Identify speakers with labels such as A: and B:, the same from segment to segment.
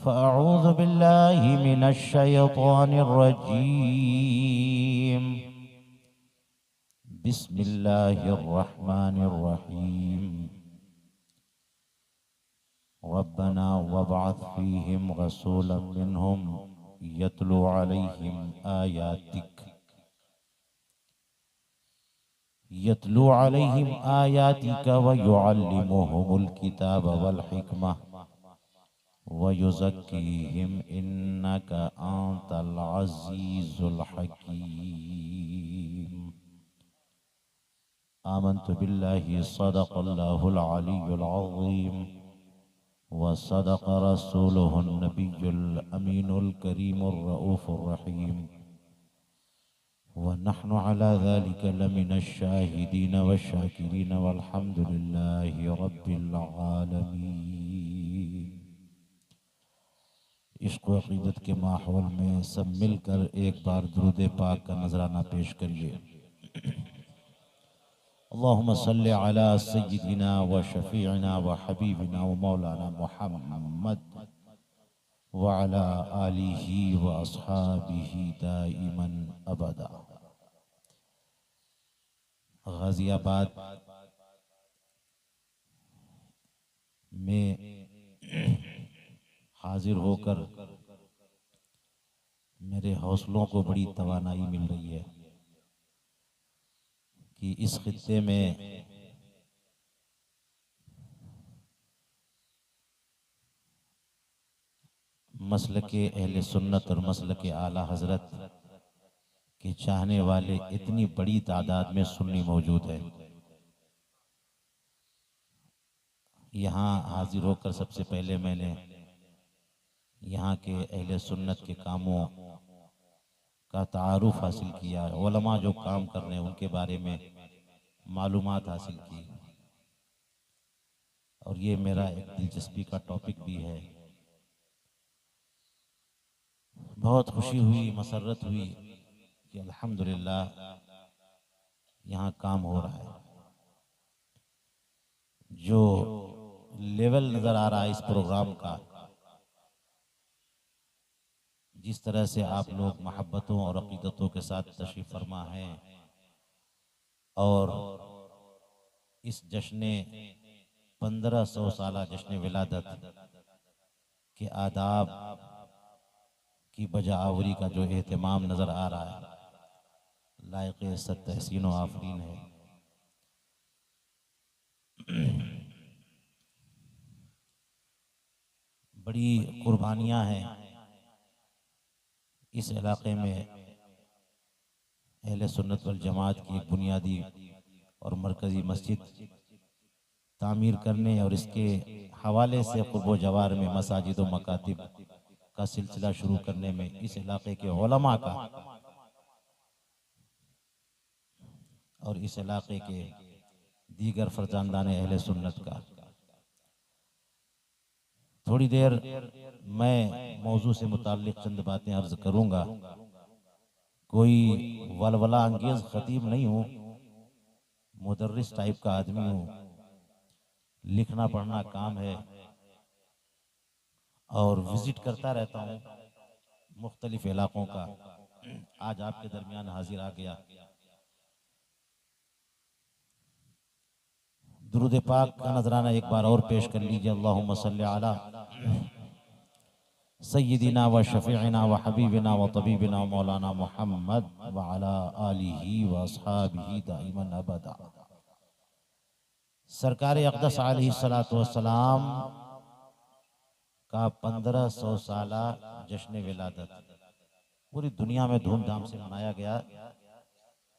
A: फ़अऊज़ु बिल्लाहि मिनश्शैतानिर्रजीम। बिस्मिल्लाहिर्रहमानिर्रहीम। रब्बना वबअथ फ़ीहिम रसूलन मिनहुम यतलू अलैहिम आयातिक व युअल्लिमुहुमुल किताब वल हिकमह व युज़क्कीहिम इन्नका अंतल अज़ीज़ुल हकीम। आमन्तु बिल्लाहि सदक़ल्लाहुल अलियुल अज़ीम व सदक़ रसूलुहुन नबियुल अमीनुल करीमुर रऊफ़ुर रहीम व नहनु अला ज़ालिका लमिनश शाहिदीन व शाकिरीन वल्हम्दुलिल्लाहि रब्बिल आलमीन। इश्क़ व अक़ीदत के माहौल में सब मिलकर एक बार दुरूद पाक का नजराना पेश करिए। अल्लाहुम्मा सल्लि अला सय्यिदिना व शफ़ीइना व हबीबिना व मौलाना मुहम्मद व अला आलिही व अस्हाबिही दाइमन अबदा। गाज़ियाबाद में हाजिर होकर मेरे हौसलों को बड़ी तवानाई मिल रही है कि इस खित्ते में मसलके अहले सुन्नत और मसलके आला हजरत के चाहने वाले इतनी बड़ी तादाद में सुन्नी मौजूद है। यहाँ हाजिर होकर सबसे पहले मैंने यहाँ के अहले सुन्नत के कामों का तारुफ हासिल किया, उलमा जो काम कर रहे हैं उनके बारे में मालूमात हासिल की, और ये मेरा एक दिलचस्पी का टॉपिक भी है। बहुत खुशी हुई, मसर्रत हुई कि अल्हम्दुलिल्लाह यहाँ काम हो रहा है। जो लेवल नज़र आ रहा है इस प्रोग्राम का, जिस तरह से आप लोग मोहब्बतों और अक़ीदतों के साथ तशरीफ़ फरमा हैं और इस जश्न 1500 साला जश्न विलादत के आदाब की बजाआवरी का जो एहतमाम नज़र आ रहा है, लायक़ इज़्ज़त तहसीन व आफरीन है। बड़ी कुर्बानियाँ हैं इस इलाक़े में अहले सुन्नत वल जमात की एक बुनियादी और मरकज़ी मस्जिद तामीर करने और इसके हवाले से क़ुर्ब जवार में मसाजिद व मकातिब का सिलसिला शुरू करने में इस इलाक़े के उलमा का और इस इलाक़े के दीगर फरजानदान अहले सुन्नत का। थोड़ी देर मैं मौजू से मुताल्लिक़ चंद बातें अर्ज़ करूँगा। कोई वलवला अंगेज़ ख़तीब नहीं हूँ, मुदर्रिस टाइप का आदमी हूँ। लिखना पढ़ना काम है और विज़िट करता रहता हूँ मुख्तलिफ इलाक़ों का। आज आपके दरमियान हाजिर आ गया। दुरूद पाक का नजराना एक बार और पेश कर लीजिए। अल्लाहुम्मा सल्लि अला सय्यिदिना व शफ़ीइना व हबीबिना व तबीबिना व मौलाना मुहम्मद व अला आलिही व अस्हाबिही दाइमन अबदा। सरकार अक़दस अलैहिस्सलातु वस्सलाम का 1500 साला जश्न विलादत पूरी दुनिया में धूमधाम से मनाया गया।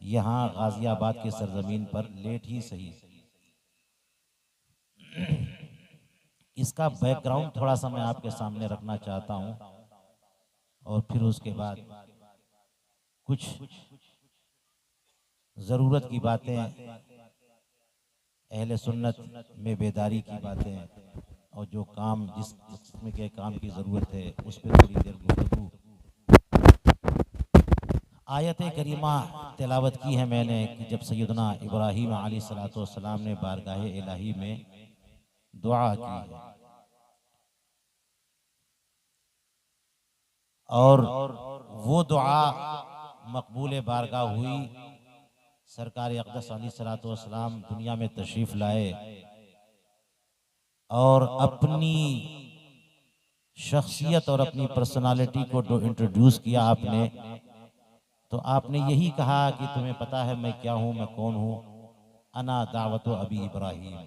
A: यहाँ गाज़ियाबाद की सरजमीन पर लेट ही सही। इसका बैकग्राउंड थोड़ा सा मैं आपके सामने रखना चाहता हूँ और फिर उसके बाद कुछ ज़रूरत की बातें, अहले सुन्नत में बेदारी की बातें और जो काम जिस किस्म के काम की ज़रूरत है उस पर थोड़ी देर गुफ्तगू। आयत करीमा तिलावत की है मैंने कि जब सैयदना इब्राहीम अलैहिस्सलातु वस्सलाम ने बारगाह इलाही में दुआ की है और वो दुआ मकबूल बारगाह हुई। सरकार अक़दस अलैहिस्सलातु वस्सलाम दुनिया में तशरीफ़ लाए और अपनी शख्सियत और अपनी पर्सनालिटी को इंट्रोड्यूस किया आपने। तो आपने यही कहा कि तुम्हें पता है मैं क्या हूँ, मैं कौन हूँ। अना दावत अबी इब्राहिम,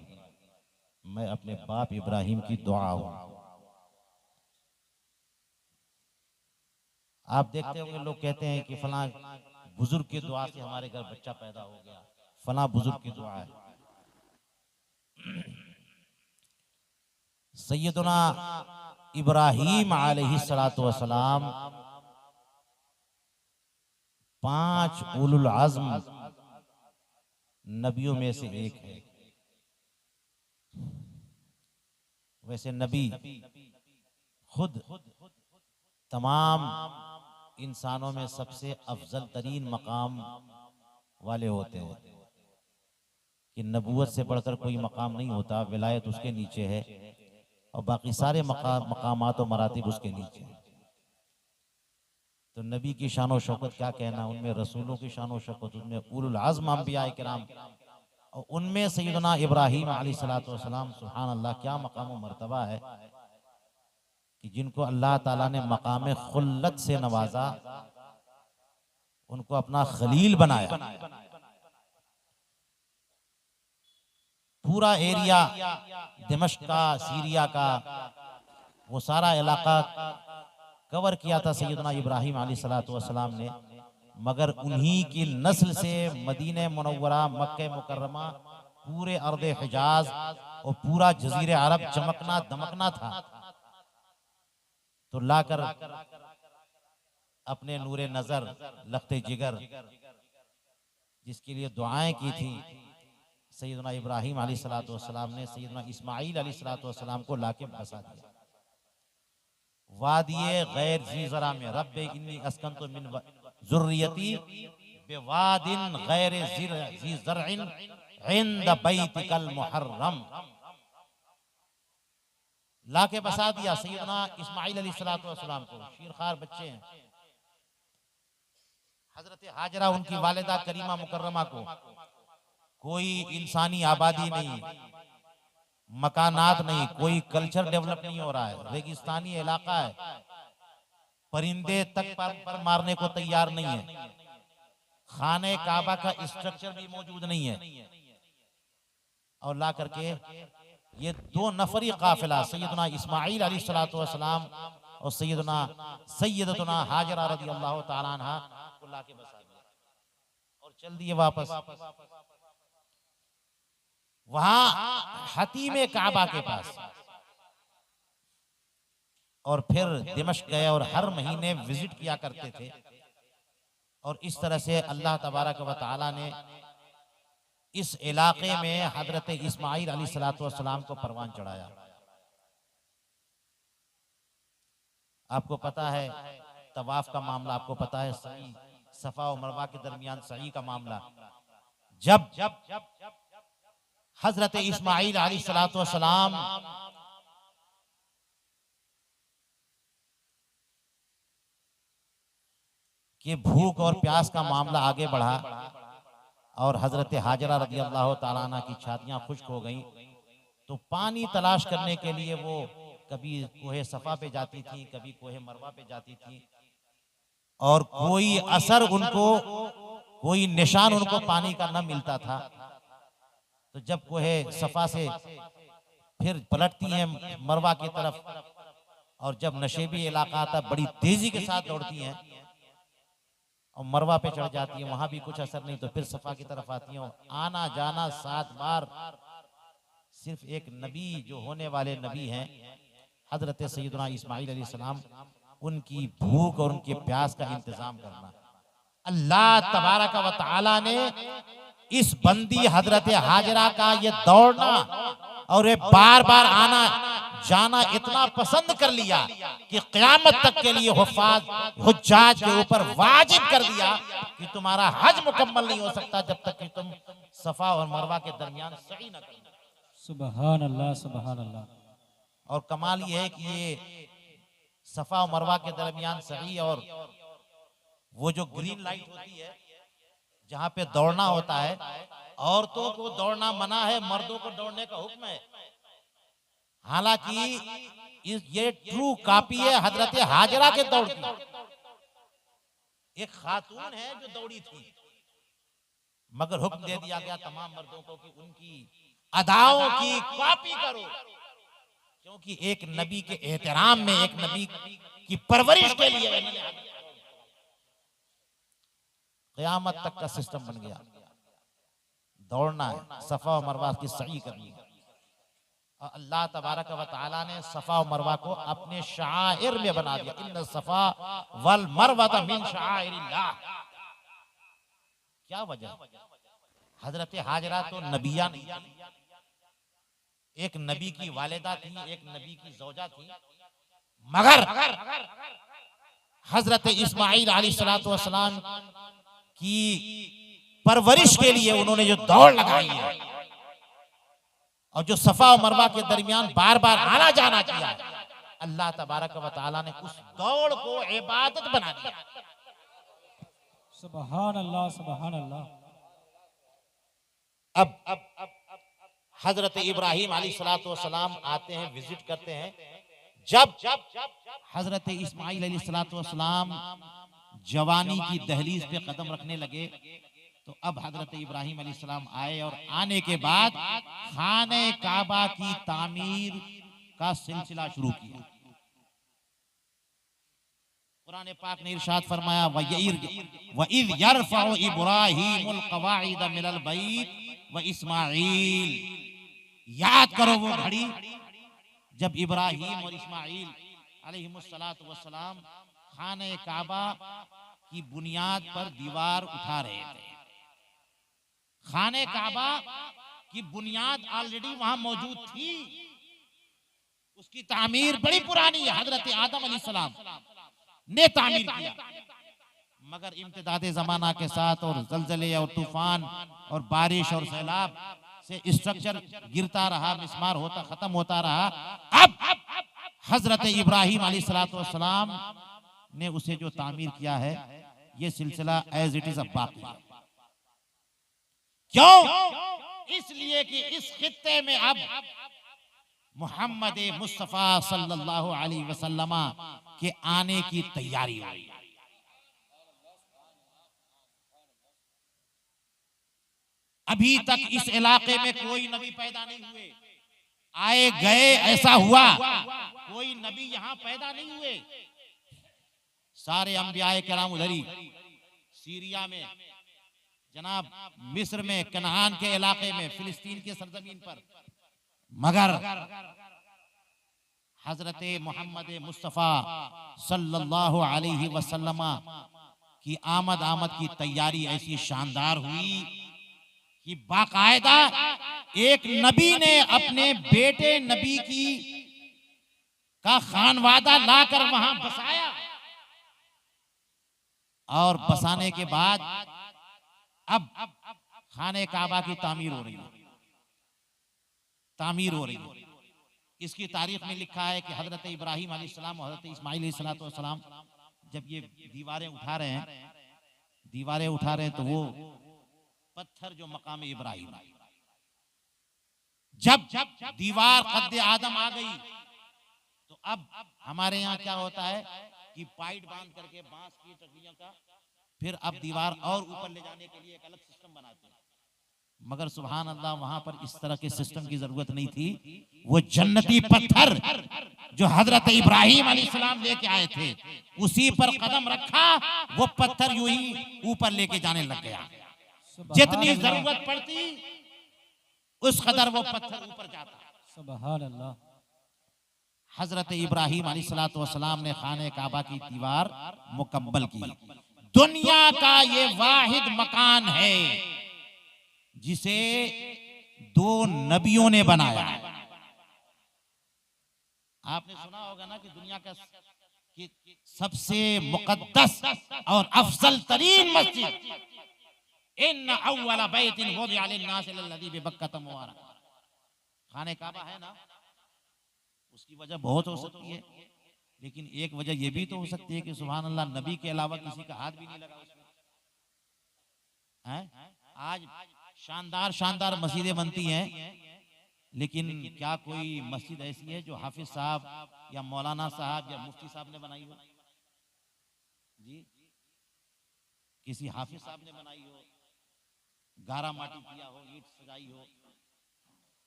A: मैं अपने बाप इब्राहिम की दुआ हूँ। आप देखते होंगे लोग कहते हैं कि फलां बुजुर्ग की दुआ से हमारे घर बच्चा पैदा हो गया, फलां बुजुर्ग की दुआ है। सैयदना इब्राहीम अलैहिस्सलातु वस्सलाम 5 उलुल अज़्म नबियों में से एक है। वैसे नबी खुद तमाम इंसानों में सबसे अफजल तरीन मकाम वाले होते हैं कि नबूवत से बढ़कर कोई मकाम नहीं होता, विलायत उसके नीचे है और बाकी सारे मकामात और मरातिब उसके नीचे है। तो नबी की शान और शौकत क्या कहना, उनमें रसूलों की शान और शौकत, उनमें उलुल अज़्म अंबिया किराम और उनमें सैयदना इब्राहीम अलैहिस्सलातु वस्सलाम, सुभान अल्लाह, क्या मकाम और मर्तबा है कि जिनको अल्लाह ताला ने मकाम खुल्लत से नवाजा, उनको अपना खलील बनाया। पूरा एरिया दिमश्क का, सीरिया का, वो सारा इलाका कवर किया था सैयदना इब्राहीम अलैहिस्सलातु वस्सलाम ने। मगर उन्हीं की नस्ल से मदीने मुनव्वरा, मक्के मुकर्रमा, पूरे अर्दे हिजाज और पूरा जजीरे अरब चमकना दमकना था। तो लाकर अपने नूरे नजर, लखते जिगर, जिसके लिए दुआएं की थी सैयदना इब्राहीम अलैहिस्सलातु वस्सलाम ने, सैयदना इस्माईल अलैहिस्सलातु वस्सलाम को लाके बसा दिया। वादिये गैर ज़ी ज़रा में रब्बे इन्नी अस्कंतु मिन ज़ुर्रियती बिवादिन गैर ज़ी ज़रइन इंद बैतिकल मुहर्रम, लाके बसा दिया सैयदना इस्माईल अलैहिस्सलातु वस्सलाम को। शीरखार बच्चे हैं, हजरत हाजरा उनकी वालिदा करीमा मुकर्रमा को कोई इंसानी आबादी नहीं, मकानात नहीं, कोई कल्चर डेवलप नहीं हो रहा है, रेगिस्तानी इलाका है, परिंदे तक पर मारने को तैयार नहीं है, खाने काबा का स्ट्रक्चर भी मौजूद नहीं है। और ला करके ये 2 नफरी काफिला सैयदना इस्माईल अलैहिस्सलातु वस्सलाम और सैयदतुना हाजरा रज़ियल्लाहु ताला अन्हा को लाके बसा दिया और चल दिए वापस। वहां हतीमे काबा के पास, और फिर दिमश्क गए और हर महीने विजिट किया करते थे। और इस तरह से अल्लाह तबारक व तआला ने इस इलाके में हजरत इस्माईल अलैहिस्सलातु वस्सलाम को परवान चढ़ाया। आपको पता है तवाफ का मामला, आपको पता है सई, सफा और मरवा के दरमियान सई का मामला। जब हजरत इस्माईल अलैहिस्सलातु वस्सलाम के भूख और प्यास का मामला आगे बढ़ा और हजरत हाजरा रज़ियल्लाहु ताला अन्हा की छातियां खुश्क हो गईं, तो पानी तलाश करने के लिए वो कभी कोहे सफा पे जाती थी, कभी कोहे मरवा पे जाती थी, और कोई असर उनको, कोई निशान उनको पानी का न मिलता था। तो जब कोहे सफा से फिर पलटती हैं मरवा की तरफ, और जब नशेबी इलाका आता बड़ी तेजी के साथ दौड़ती हैं और मरवा पे चढ़ जाती हैं, वहां भी कुछ असर नहीं, तो फिर सफा की तरफ आती हैं। आना जाना 7 बार, सिर्फ एक नबी जो होने वाले नबी हैं हजरत सैयदना इस्माईल अलैहिस्सलाम, उनकी भूख और उनके प्यास का इंतजाम करना। अल्लाह तबारक व तआला ने इस बंदी हजरत हाजरा का ये दौड़ना और ये बार बार आना जाना इतना पसंद कर लिया कि क़यामत तक के लिए हुज्जाज के ऊपर वाजिब कर दिया कि तुम्हारा हज मुकम्मल नहीं हो सकता जब तक कि तुम सफा और मरवा के दरमियान सही न करो। सुभान अल्लाह, सुभान अल्लाह। और कमाल ये है कि ये सफा और मरवा के दरमियान सही, और वो जो ग्रीन लाइट होती है जहां पे दौड़ना होता है, औरतों को दौड़ना मना है, मर्दों को दौड़ने का हुक्म है। हालांकि ये ट्रू कॉपी है हजरत हाजरा के दौड़ की। एक खातून है जो दौड़ी थी, मगर हुक्म दे दिया गया तमाम मर्दों को कि उनकी अदाओं की कॉपी करो, क्योंकि एक नबी के एहतराम में, एक नबी की परवरिश के लिए क़यामत तक का सिस्टम बन गया। दौड़ना है, सफा और मरवा की सही करनी है। अल्लाह तबारक व तआला ने सफा और मरवा को अपने शाइर में बना दिया। इन्न सफा वल मरवा मिन शाइरिल्लाह। क्या वजह? हजरत हाजरा तो नबिया नहीं थी, एक नबी की वालिदा थी, एक नबी की ज़ौजा थी, मगर हजरत इस्माइल अलैहिस्सलातु वस्सलाम की परवरिश के लिए उन्होंने जो दौड़ लगाई है और जो सफा और मरवा के दरमियान बार बार आना जाना किया, अल्लाह तबारक व तआला ने उस दौड़ को इबादत बना दिया।
B: सुभान अल्लाह, सुभान अल्लाह।
A: अब हजरत इब्राहिम अलैहिस्सलातु वस्सलाम आते हैं, विजिट करते हैं। जब हजरत इस्माइल अलैहिस्सलातु वस्सलाम जवानी की दहलीज पे कदम रखने लगे, तो अब हजरत इब्राहिम अलैहिस्सलाम आए और आने के बाद खाने काबा की तामीर का सिलसिला शुरू किया। कुरान पाक ने इरशाद फरमाया, व इज़ यरफ़उ इब्राहीमुल क़वाइद मिनल बैत व इस्माइल। याद करो वो घड़ी जब इब्राहिम और इस्माइल अलैहिमुस्सलातु वस्सलाम खाने काबा की बुनियाद पर दीवार उठा रहे थे। खाने काबा की बुनियाद ऑलरेडी वहां मौजूद थी, उसकी तामीर बड़ी पुरानी है, हजरत आदम अलैहिस्सलाम ने तामीर किया, मगर इम्तिदादे जमाना के साथ और जलजले और तूफान और बारिश और सैलाब से स्ट्रक्चर गिरता रहा, मिस्मार होता खत्म होता रहा। अब हजरत इब्राहिम अलैहिस्सलातु वस्सलाम ने उसे जो तामीर किया है, ये सिलसिला एज इट इज अब बाकी है। क्यों? इसलिए कि इस खित्ते में अब मोहम्मद मुस्तफा सल्लल्लाहु अलैहि वसल्लम के आने की तैयारी हो रही है। अभी तक इस इलाके में कोई नबी पैदा नहीं हुए, आए गए ऐसा हुआ, कोई नबी यहाँ पैदा नहीं हुए। सारे अंबियाए किराम उधरी सीरिया में, जनाब मिस्र में, कनान के इलाके में, फिलिस्तीन के सरजमीन पर, मगर हजरत मोहम्मद मुस्तफ़ा सल्लल्लाहु अलैहि वसल्लम की आमद की तैयारी ऐसी शानदार हुई कि बाकायदा एक नबी ने अपने बेटे नबी का खानवादा लाकर वहां बसाया, और बसाने के बाद अब खाने काबा की तामीर हो रही है, तामीर हो रही है। इसकी तारीख में लिखा है कि हजरत इब्राहिम अलैहिस्सलाम और हजरत इस्माइल अलैहिस्सलाम जब ये दीवारें उठा रहे हैं, तो वो पत्थर जो मकाम इब्राहिम, जब दीवार कद्दे आदम आ गई, तो अब हमारे यहाँ क्या होता है कि पाइट बांध करके बांस की टकरियों का फिर अब दीवार और ऊपर ले जाने के लिए एक अलग सिस्टम बनाते हैं, मगर सुभान अल्लाह वहां पर इस तरह के सिस्टम की जरूरत नहीं थी। वो जन्नती पत्थर जो हजरत इब्राहिम अलैहिस्सलाम लेके आए थे, उसी पर कदम रखा, वो पत्थर यूं ही ऊपर लेके जाने लग गया। जितनी जरूरत पड़ती उस कदर वो पत्थर ऊपर जाता।
B: सुभान अल्लाह।
A: हजरत इब्राहिम अलैहिस्सलातु वस्सलाम ने खाने काबा की दीवार मुकम्मल की। दुनिया का ये वाहिद मकान है जिसे 2 नबियों ने बनाया। आपने सुना होगा ना कि दुनिया का सबसे मुकद्दस और अफजल तरीन मस्जिद, इन्न अव्वल बैतिन वुदिअ लिन्नास लल्लज़ी बिबक्कत मुबारक, खाने काबा है ना, उसकी वजह बहुत हो सकती है। लेकिन एक वजह यह भी तो हो सकती है कि सुभान अल्लाह नबी के अलावा किसी का हाथ भी नहीं लगा उसमें हैं? आज शानदार शानदार मस्जिदें बनती हैं, लेकिन क्या कोई मस्जिद ऐसी है जो हाफिज साहब या मौलाना साहब या मुफ्ती साहब ने बनाई हो? जी, किसी हाफिज साहब ने बनाई हो, गारा माटी किया हो, ईंट सजाई हो,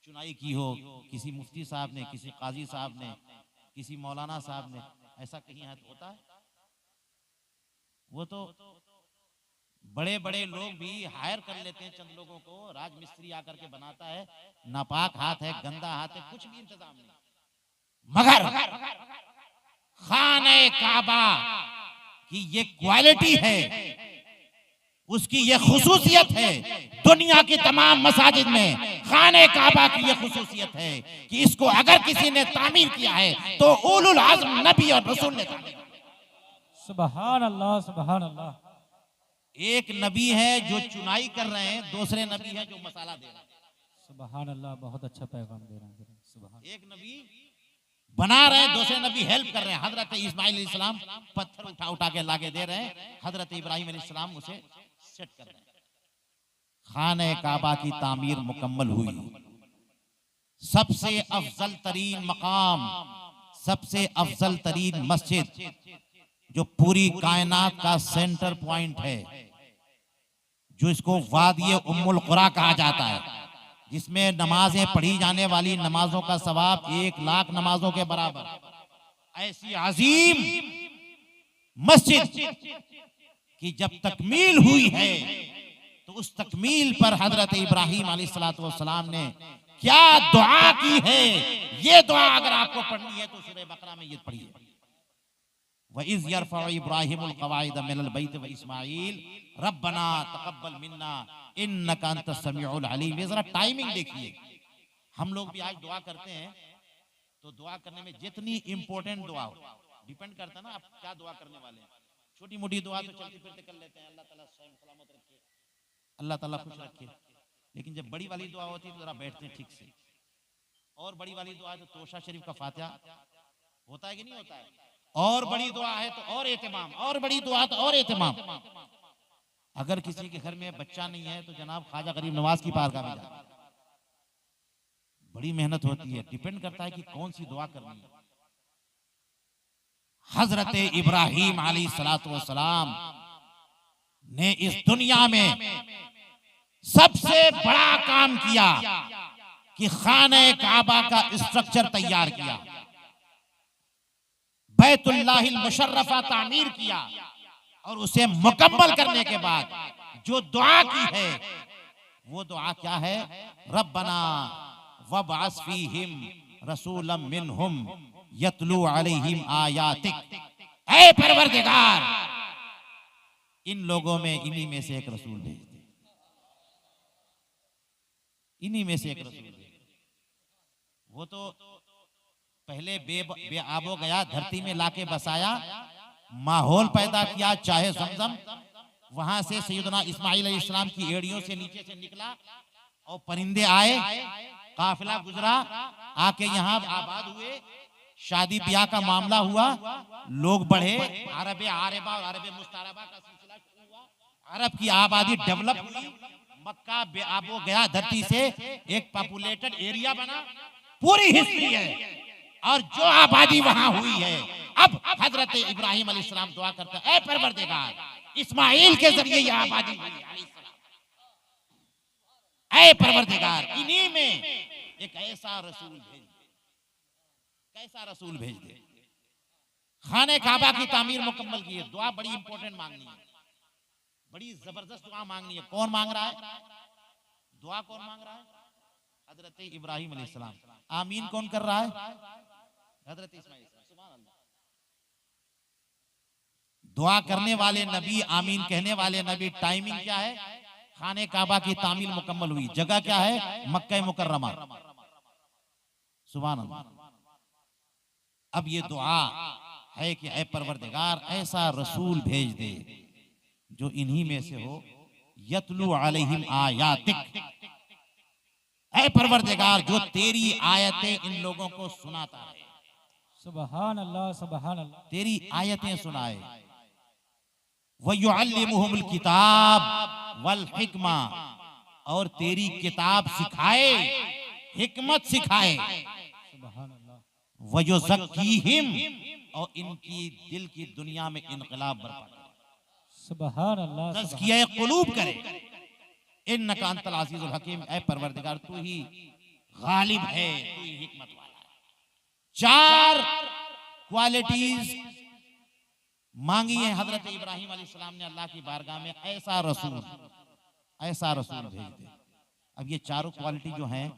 A: चुनाई की हो, किसी मुफ्ती साहब ने, किसी काजी साहब ने, किसी मौलाना साहब ने, ऐसा कहीं होता है? वो तो बड़े बड़े लोग भी हायर कर लेते हैं, चंद लोगों को राज मिस्त्री आकर के बनाता है, नापाक हाथ है, गंदा हाथ है, कुछ भी इंतजाम नहीं। मगर खाने काबा की ये क्वालिटी है, उसकी ये खुसूसियत है, दुनिया की तमाम मसाजिद में खाने काबा की ये खुसूसियत है कि इसको अगर किसी ने तामीर किया है तो उलुल आज़म नबी और रसूल ने तामीर किया।
B: सुभान अल्लाह, सुभान अल्लाह।
A: एक नबी है जो चुनाई कर रहे हैं, दूसरे नबी है जो मसाला दे रहे हैं।
B: सुभान अल्लाह, बहुत अच्छा पैगाम दे रहे हैं। सुभान।
A: एक नबी बना रहे हैं, दूसरे नबी हेल्प कर रहे हैं। हजरत इस्माइल अलैहिस्सलाम पत्थर उठा उठा के लाके दे रहे हैं, हजरत इब्राहिम अलैहिस्सलाम उसे सेट कर रहे हैं। खाने काबा की तामीर मुकम्मल हुई। सबसे अफजल तरीन मकाम, सबसे अफजल तरीन मस्जिद जो पूरी कायनात का सेंटर पॉइंट है, जो इसको वादिये उम्मुल कुरा कहा जाता है, जिसमें नमाजें पढ़ी जाने वाली नमाजों का सवाब 1,00,000 नमाजों के बराबर, ऐसी अजीम मस्जिद की जब तकमील हुई है तो उस तकमील पर हजरत इब्राहिम अलैहिस्सलाम ने क्या दुआ की है, ये दुआ अगर आपको पढ़नी है तो सूरह बकरा में ये पढ़िए, वइज़ यरफ़उ इब्राहीमुल क़वाइद मिनल बैत व इस्माईल रब्बना तक़ब्बल मिन्ना इन्नका अंतस समीउल अलीम। ये जरा टाइमिंग देखिए। हम लोग भी आज दुआ करते हैं तो दुआ करने में जितनी इंपॉर्टेंट दुआ हो, डिपेंड करता है ना आप क्या दुआ करने वाले हैं। छोटी मोटी दुआ तो चलते फिरते कर लेते हैं, अल्लाह ताला सही सलामत रखे, अल्लाह ताला खुश रखे, लेकिन जब बड़ी वाली दुआ होती है तो जरा बैठते हैं ठीक से। और बड़ी वाली दुआ तो तोशा शरीफ का फातिहा होता है कि नहीं होता है, और बड़ी दुआ है तो और एहतमाम, और बड़ी दुआ तो और एहतमाम। अगर किसी के घर में बच्चा नहीं है तो जनाब ख्वाजा गरीब नवाज की बारगाह में जाए, बड़ी मेहनत होती है, डिपेंड करता है कि कौन सी दुआ करनी है। हजरत इब्राहिम अलैहिस्सलाम ने इस दुनिया में सबसे बड़ा काम किया कि खाने काबा का स्ट्रक्चर तैयार किया, बैतुल्लाहिल मुशर्रफा तामीर किया, और उसे मुकम्मल करने के बाद जो दुआ की है वो दुआ क्या है? रब्बना वबअस फीहिम रसूलन मिनहुम यतलू अलैहिम आयातिक। ऐ परवरदिगार, इन लोगों में इन्हीं में से एक रसूल भेज दे, इन्हीं में से एक रसूल भेज दे। वो तो पहले बेआबो गया, धरती में लाके बसाया, माहौल पैदा किया, चाहे ज़मज़म, वहां से सैयदना इस्माइल अलैहिस्सलाम की एड़ियों से नीचे से निकला और परिंदे आए, काफिला गुजरा, आके यहाँ आबाद हुए, शादी ब्याह का मामला हुआ, लोग बढ़े, अरब आरबा और अरब मुस्तारबा का सिलसिला शुरू हुआ, अरब की आबादी डेवलप हुई, मक्का बेआबो गया, धरती से एक पॉपुलेटेड एरिया बना, पूरी हिस्ट्री है। और जो आबादी वहां हुई है, अब हजरत इब्राहिम अलैहिस्सलाम दुआ करते हैं, ऐ परवरदिगार, इस्माइल के जरिए ये आबादी हुई है, ऐ परवरदिगार, इन्हीं में एक ऐसा रसूल भेज दे, कैसा रसूल भेज दे। खाने काबा की तामीर मुकम्मल की है, दुआ बड़ी इंपॉर्टेंट मांगनी है, बड़ी जबरदस्त दुआ मांगनी है। कौन मांग रहा है दुआ? कौन मांग रहा है? हजरत इब्राहिम अलैहिस्सलाम। आमीन कौन कर रहा है? हजरत इस्माइल। सुभान अल्लाह। दुआ करने वाले नबी, आमीन कहने वाले नबी। टाइमिंग क्या है? खाने काबा की तामीर मुकम्मल हुई। जगह क्या है? मक्का मुकर्रमा। सुभान अल्लाह। अब ये दुआ है कि ऐ परवरदिगार, ऐसा रसूल भेज दे जो इन्हीं में से हो, यतलू अलैहिम आयातिक। ऐ परवरदिगार, जो तेरी आयतें इन लोगों को सुनाता है,
B: सुबहान अल्लाह, सुबहान अल्लाह।
A: तेरी आयतें सुनाए। वयुअल्लिमुहुमुल किताब वल हिकमा, और तेरी किताब सिखाए, हिकमत सिखाए।
B: सुबहान अल्लाह।
A: वयुज़क्कीहिम, और इनकी दिल की दुनिया में इनकलाब बर्पा करे,
B: सुबहान अल्लाह,
A: तज़किया क़ुलूब करे। इन्नका अंतल अज़ीज़ुल हकीम, ऐ परवरदिगार तू ही गालिब है, तू ही हिकमत वाला है। चार क्वालिटीज मांगी है हजरत इब्राहिम अलैहिस्सलाम ने अल्लाह की बारगाह में, ऐसा रसूल भेज दे। अब ये चारों क्वालिटी जो हैं,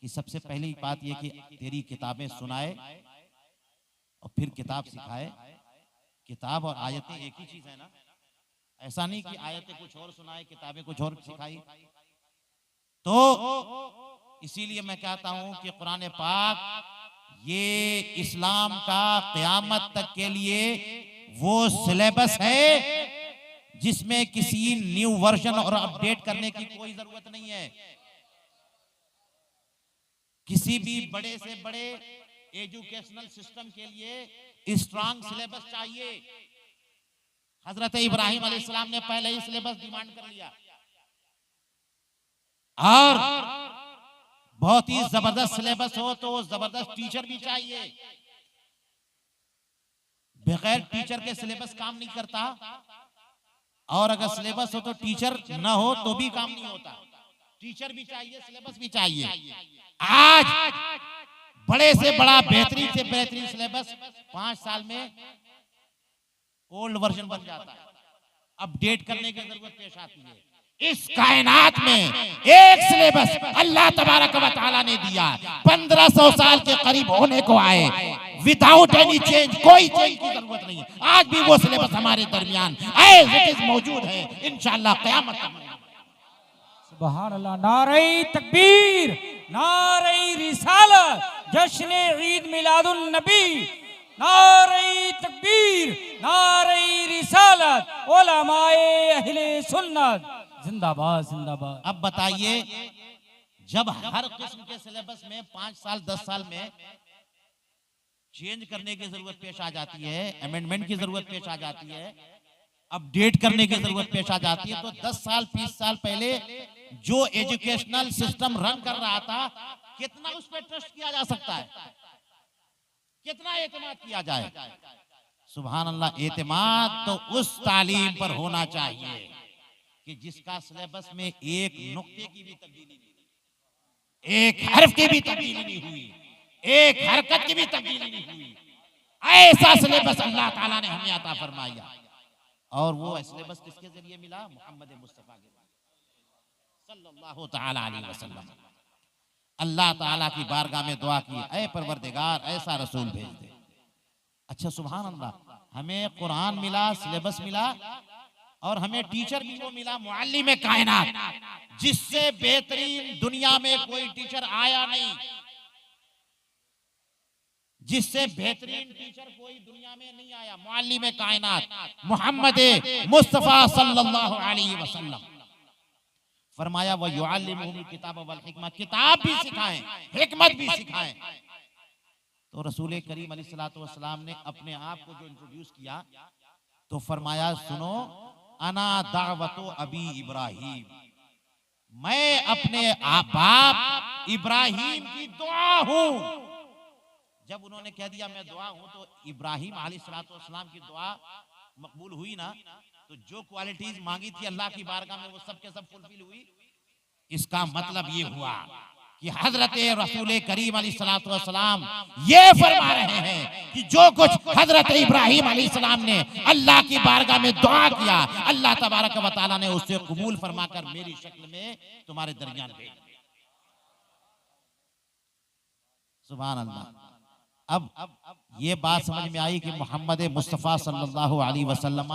A: कि सबसे पहली बात ये कि तेरी किताबें सुनाए और फिर किताब सिखाए। किताब और आयतें एक ही चीज है ना, ऐसा नहीं कि आयतें कुछ और सुनाए, किताबें कुछ और सिखाई। तो इसीलिए मैं कहता हूं कि कुरान पाक ये इस्लाम का क़यामत तक के लिए वो सिलेबस है जिसमें किसी न्यू वर्जन और अपडेट करने की कोई जरूरत नहीं है। किसी भी बड़े से बड़े एजुकेशनल सिस्टम के लिए स्ट्रांग सिलेबस चाहिए। हजरत इब्राहिम अलैहिस्सलाम ने पहले ही सिलेबस डिमांड कर लिया, और बहुत ही जबरदस्त सिलेबस हो तो जबरदस्त टीचर भी चाहिए। बगैर टीचर के सिलेबस काम नहीं करता, और अगर सिलेबस हो तो टीचर ना हो तो भी काम नहीं होता। टीचर भी चाहिए, सिलेबस भी चाहिए। आज बड़े से बड़ा बेहतरीन से बेहतरीन सिलेबस 5 साल में ओल्ड वर्जन बन जाता है, अपडेट करने की जरूरत पेश आती है। इस कायनात में एक सिलेबस अल्लाह तबारक व तआला ने दिया, 1500 साल के करीब होने को आए, विदाउट एनी चेंज, कोई चेंज की जरूरत नहीं है। आज भी वो सिलेबस हमारे दरमियान एज इट इज मौजूद है, इंशाअल्लाह क़यामत तक।
B: सुबहान अल्लाह। नारे तकबीर, नारे रिसालत, जश्न ईद मिलादुन नबी, नारे तकबीर, नारे रिसालत, उलमाए अहले सुन्नत जिंदाबाद, जिंदाबाद।
A: अब बताइए, जब हर किस्म के सिलेबस में 5 साल 10 साल में चेंज करने की जरूरत पेश आ जाती है, अमेंडमेंट की जरूरत पेश आ जाती है, अपडेट करने की जरूरत पेश आ जाती है, तो 10 साल 20 साल पहले जो एजुकेशनल सिस्टम रन कर रहा था, कितना उस पर ट्रस्ट किया जा सकता है, कितना एतमाद किया जाए। सुभान अल्लाह। एतमाद तो उस तालीम पर होना चाहिए कि जिसका सिलेबस में एक नुक्ते की भी तब्दीली नहीं, एक हर्फ की भी तब्दीली नहीं हुई, एक हरकत की भी तब्दीली नहीं हुई। ऐसा सिलेबस अल्लाह ताला ने हमें अता फरमाया। और वो सिलेबस किसके जरिए मिला? मोहम्मद मुस्तफा के सल्लल्लाहु ताला अलैहि वसल्लम। अल्लाह ताला की बारगाह में दुआ की, ऐ परवरदिगार ऐसा रसूल भेज दे। अच्छा सुभान अल्लाह, हमें कुरान मिला, सिलेबस मिला, और हमें टीचर भी वो मिला, मुअल्लिम कायनात, जिससे बेहतरीन दुनिया में कोई टीचर आया नहीं, जिससे बेहतरीन टीचर कोई दुनिया में नहीं आया। मुअल्लिम कायनात मोहम्मद मुस्तफा सल्लल्लाहु अलैहि वसल्लम। फरमाया वह युअल्लिमुहुल किताब वल हिकमा, किताब भी सिखाएं, हिकमत भी सिखाएं। तो रसूल करीम अलैहिस्सलातु वस्सलाम ने अपने आप को जो इंट्रोड्यूस किया, तो फरमाया सुनो, अना दावतो अबी इब्राहिम, मैं अपने बाप इब्राहिम की दुआ हूं। जब उन्होंने कह दिया मैं दुआ हूं, तो इब्राहिम अलैहिस्सलातु वस्सलाम की दुआ मकबूल हुई ना। तो जो क्वालिटीज मांगी थी अल्लाह की बारगाह में, वो सब के सब फुलफिल हुई। इसका मतलब ये हुआ कि हजरत रसूल करीम अलैहिस्सलातु वस्सलाम ये फरमा रहे हैं कि जो कुछ हजरत इब्राहिम अलैहिस्सलाम ने अल्लाह की बारगाह में दुआ किया, अल्लाह तबारक व तआला ने उससे कबूल फरमाकर मेरी शक्ल में तुम्हारे दरमियान भेज दिया। सुभान अल्लाह। अब ये बात समझ में आई कि मोहम्मद मुस्तफा सल्लल्लाहु अलैहि वसल्लम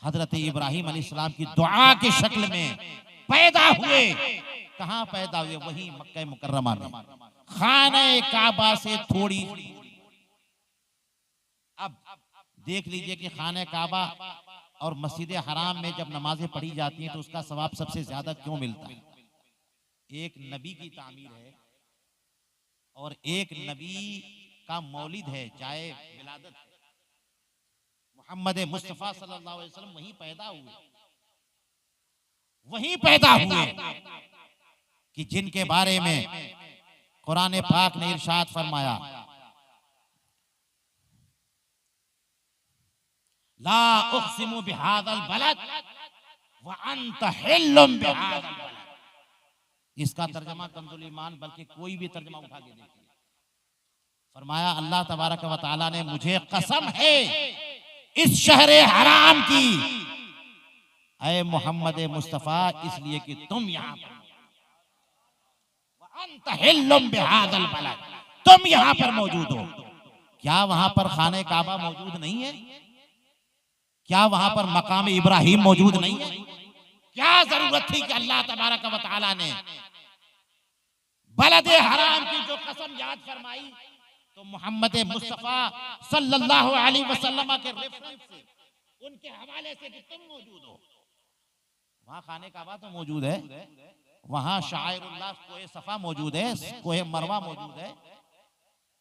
A: हजरत इब्राहिम अलैहिस्सलाम की दुआ की शक्ल में पैदा हुए। कहां पैदा हुए? वही मक्का मुकर्रमा में, खाने काबा से थोड़ी। अब देख लीजिए कि खाने काबा और मस्जिद हराम में जब नमाजें पढ़ी जाती हैं तो उसका सवाब सबसे ज्यादा क्यों मिलता है? एक नबी की तामीर है, और एक नबी का मौलिद है, जाए विलादत है। मोहम्मद मुस्तफ़ा सल्लल्लाहु अलैहि वसल्लम वहीं पैदा हुए, वहीं पैदा हुए कि जिनके बारे में कुरान पाक ने इरशाद फरमाया, ला उक़सिमु बिहाज़ल बलद व अंत हिल्लुम बिहाज़ल बलद। इसका तर्जमा कंज़ुल ईमान, बल्कि कोई भी तर्जमा उठा के देखिए, फरमाया अल्लाह तबारक व तआला ने मुझे कसम है इस शहर हराम की, ऐ मोहम्मद मुस्तफ़ा, इसलिए कि तुम यहाँ पर, अंत हिल्लुम बिहाज़ल बलद, तुम यहाँ पर मौजूद हो। क्या वहां पर खाने काबा मौजूद नहीं है? क्या वहां पर मकाम इब्राहिम मौजूद नहीं है? क्या जरूरत थी कि अल्लाह तबारक व तआला ने बलद हराम की जो कसम याद फरमाई, तो मोहम्मद मुस्तफ़ा सल्लल्लाहु अलैहि वसल्लम के रेफरेंस से, उनके हवाले से कि तुम मौजूद हो। वहां खाने काबा तो मौजूद है, वहां शायरुल्लाह कोहे सफा मौजूद है, कोहे मरवा मौजूद है,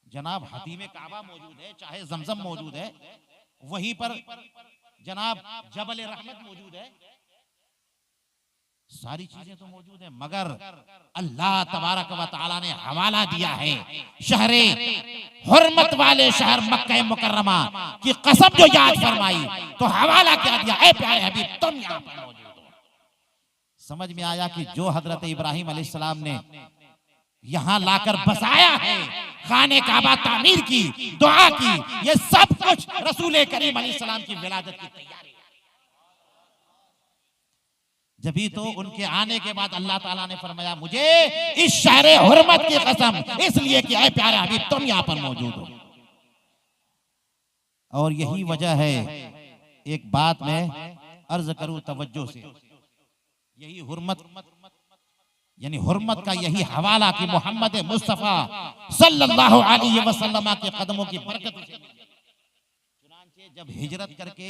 A: जनाब हतीम काबा मौजूद है, चाहे जमजम मौजूद है, वहीं पर जनाब जबल रहमत मौजूद है, सारी चीजें तो मौजूद है, मगर अल्लाह तबारक व तआला ने हवाला दिया है शहरे हुर्मत वाले शहर मक्का मुकर्रमा की कसम जो याद फरमाई, तो हवाला क्या दिया, ऐ प्यारे हबीब तुम यहाँ पर मौजूद हो। समझ में आया कि जो हजरत इब्राहिम अलैहिस्सलाम ने यहाँ लाकर बसाया है, खाने काबा तामीर की, दुआ की, ये सब कुछ रसूल करीम अलैहिस्सलाम की विलादत की तैयारी। जभी तो उनके आने के बाद अल्लाह ताला ने फरमाया मुझे इस शहर हुर्मत की कसम, इसलिए कि ऐ प्यारे हबीब तुम यहाँ पर मौजूद हो। और यही वजह है, एक बात मैं अर्ज करूं तवज्जो से, यही हुर्मत यानी हुर्मत का यही हवाला कि मोहम्मद मुस्तफ़ा सल्लल्लाहु अलैहि वसल्लम के कदमों की बरकत से मिली। चुनांचे जब हिजरत करके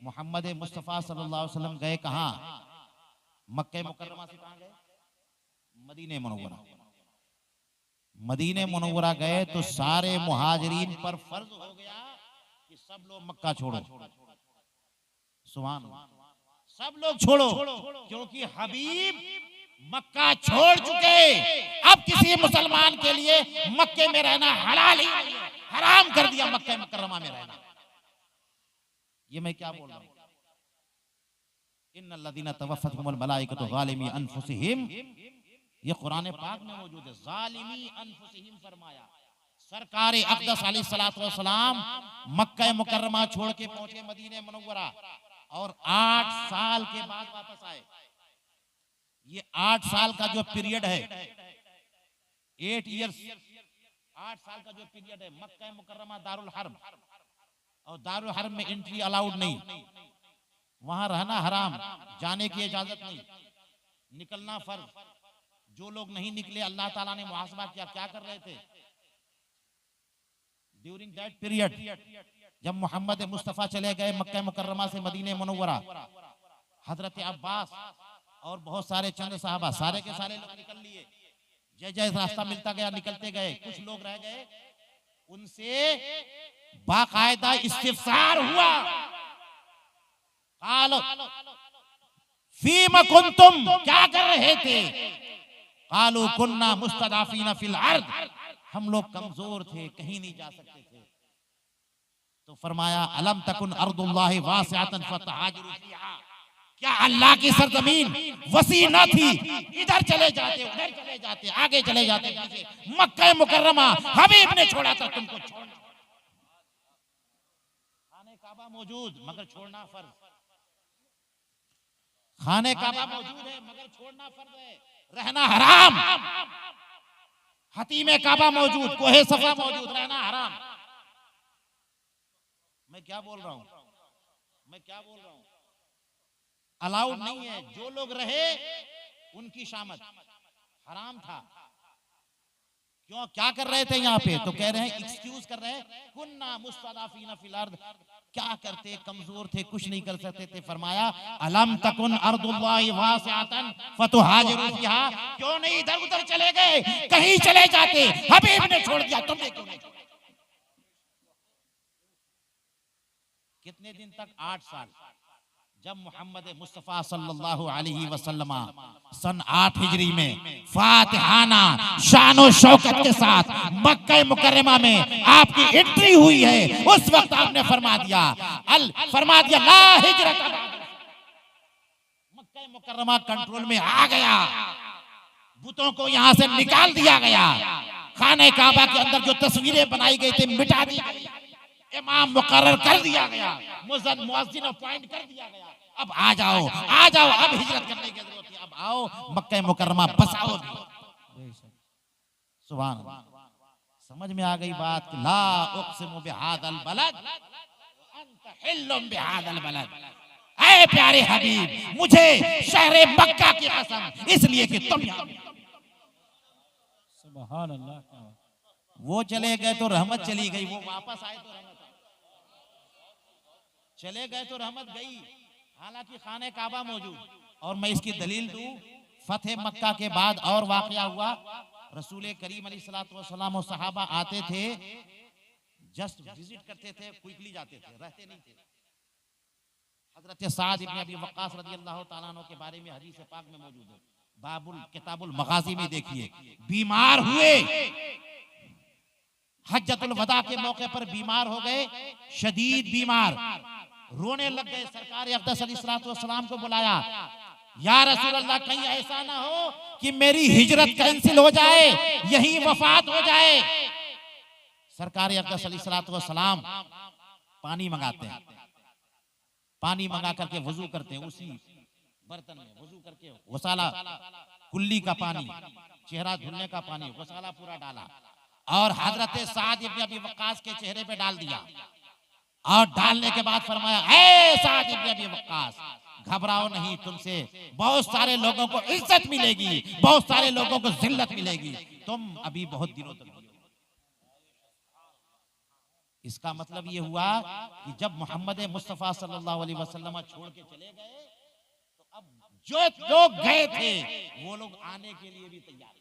A: मोहम्मद मुस्तफ़ा सल्लल्लाहु अलैहि वसल्लम गए कहाँ, मक्के मुकर्रमा से कहाँ गए, मदीने मुनव्वरा। मदीने मुनव्वरा गए तो सारे मुहाजिरीन पर फर्ज हो गया कि सब लोग मक्का छोड़ो, सुभान अल्लाह, सब लोग छोड़ो, क्योंकि हबीब मक्का छोड़ चुके। अब किसी मुसलमान के लिए मक्के में रहना हलाल ही नहीं है, हराम कर दिया मक्का मुकर्रमा में रहना। ये मैं क्या बोल रहा हूँ, इन्नल्लज़ीना तवफ़्फ़तहुमुल मलाइकतु ज़ालिमी अनफुसिहिम, ये कुरान पाक में मौजूद है। ज़ालिमी अनफुसिहिम फरमाया, सरकार अक़दस अलैहिस्सलातु वस्सलाम मक्का मुकर्रमा छोड़ के पहुंचे मदीने मुनव्वरा, और 8 साल के बाद वापस आए। ये 8 साल का जो पीरियड है, 8 इयर्स, 8 साल का जो पीरियड है, मक्का मुकर्रमा दारुल हर्ब, और दारुल हर्ब में एंट्री अलाउड नहीं, वहां रहना हराम, जाने की इजाजत नहीं, निकलना फर्ज। जो लोग नहीं निकले अल्लाह ताला ने मुहासबा किया, क्या कर रहे थे ड्यूरिंग दैट पीरियड। जब मोहम्मद मुस्तफ़ा चले गए मक्का मुकर्रमा से मदीने मुनव्वरा, हजरत अब्बास और बहुत सारे चंद साहबा, सारे के सारे लोग निकल लिए, जय जय रास्ता मिलता गया निकलते गए। कुछ लोग रह गए, उनसे बाकायदा इस्तिफ़सार हुआ, कालो फीमा कुंतुम, क्या कर रहे थे, कालू कुन्ना मुस्तदाफीना फिल अर्द, हम लोग कमजोर थे, कहीं नहीं जा सकते थे। तो फरमाया अलम तकुन अर्दुल्लाहि वासिअतन फतहाजिरू फीहा, क्या अल्लाह की सरजमीन वसी न थी, इधर चले जाते, उधर चले जाते, आगे चले जाते, पीछे। मक्का मुकर्रमा हबीब ने छोड़ा था, तुमको छोड़ना, खाने काबा मौजूद मगर छोड़ना फर्ज, खाने काबा मौजूद है मगर छोड़ना फर्ज है, रहना हराम। हतीम काबा मौजूद, कोहे सफा मौजूद, रहना हराम। मैं क्या बोल रहा हूँ, मैं क्या बोल रहा हूँ, अलाउड नहीं है। जो लोग रहे उनकी शामत, हराम था। क्यों, क्या कर रहे थे यहाँ पे, तो कह रहे हैं एक्सक्यूज कर रहे हैं, कुन्ना मुस्तदाफीना फिल अर्द, क्या करते, कमजोर थे, कुछ नहीं कर सकते थे। फरमाया अलम तकुन अर्दुल्लाहि वासिअतन फतुहाजिरू फीहा, क्यों नहीं इधर उधर चले गए, कहीं चले जाते, हबीब ने छोड़ दिया, तुमने क्यों नहीं छोड़ा। कितने दिन तक? 8 साल। जब मोहम्मद मुस्तफ़ा सल्लल्लाहु अलैहि वसल्लम सन 8 हिजरी में फातिहाना शान और शौकत के साथ मक्का मुकर्रमा में आपकी एंट्री हुई है, उस वक्त आपने फरमा दिया ला हिजरत। मक्का मुकर्रमा कंट्रोल में आ गया, बुतों को यहां से निकाल दिया गया, खाने काबा के अंदर जो तस्वीरें बनाई गई थी मिटा दी गई, इमाम मुकर्रर कर दिया गया, मुअज्जिन अपॉइंट कर दिया गया। अब आ जाओ, अब हिजरत करने की जरूरत है, अब आओ मक्का मुकर्रमा बसाओ। सुभान अल्लाह। समझ में आ गई बात? ला उक़सिमु बिहादल बलद व अंत हिल्लुम बिहादल बलद। ऐ प्यारे हबीब, मुझे शहर मक्का की कसम, इसलिए कि तुम यहाँ।
B: सुभान अल्लाह।
A: वो चले गए तो रहमत चली गई, वो वापस आए तो रहमत, चले गए तो रहमत गई। हालांकि खाने काबा मौजूद। और मैं इसकी दलील दूं, फतेह मक्का के बाद और वाकया हुआ, रसूल करीम अलैहिस्सलातु वस्सलाम और सहाबा आते थे, जस्ट विजिट करते थे, क्विकली जाते थे, रहते नहीं थे। हजरत साद इब्न अबी वक्कास रज़ियल्लाहु ताला अन्हु के बारे में हदीस पाक में मौजूद है, बाबुल किताबुल मगाजी में देखिए। बीमार हुए, हज्जतुल वदा के मौके पर बीमार हो गए, शदीद बीमार, रोने लग गए। सरकार अक़दस अलैहिस्सलातु वस्सलाम को बुलाया, या रसूल अल्लाह, कहीं ऐसा ना हो कि मेरी हिजरत कैंसिल हो जाए, यही वफात हो जाए। सरकार अक़दस अलैहिस्सलातु वस्सलाम पानी मंगाते हैं, पानी मंगा करके वजू करते हैं, उसी बर्तन में वजू करके गसाला, कुल्ली का पानी, चेहरा धुलने का पानी, गसाला पूरा डाला और हजरत साद इब्न अबी वक्कास के चेहरे पे डाल दिया। और डालने के बाद फरमाया, ऐ साद इब्न अबी वक्कास, घबराओ नहीं, तुमसे बहुत सारे लोगों को इज्जत मिलेगी, बहुत सारे लोगों को जिल्लत मिलेगी, तुम अभी बहुत दिनों तक। इसका मतलब ये हुआ कि जब मोहम्मद मुस्तफ़ा सल्लल्लाहु अलैहि वसल्लम छोड़ के चले गए, तो अब जो लोग गए थे वो लोग आने के लिए भी तैयार हैं।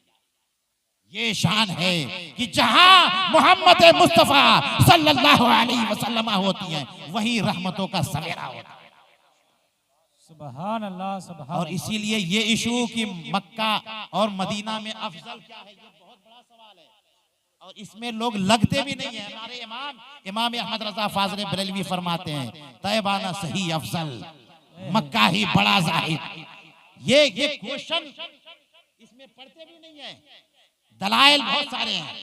A: ये शान है कि जहां मोहम्मद मुस्तफ़ा सल्लल्लाहु अलैहि वसल्लम होती है, वहीं रहमतों का सवेरा होता है।
B: सुभान अल्लाह, सुभान।
A: और इसीलिए ये इशू कि मक्का और मदीना में अफजल क्या है, ये बहुत बड़ा सवाल है और इसमें लोग लगते भी नहीं है। हमारे इमाम अहमद रजा फाज़िल बरेलवी फरमाते हैं, तैबाना सही अफजल, मक्का ही बड़ा जाहिद। ये क्वेश्चन इसमें पढ़ते भी नहीं है, दलाइल बहुत सारे हैं।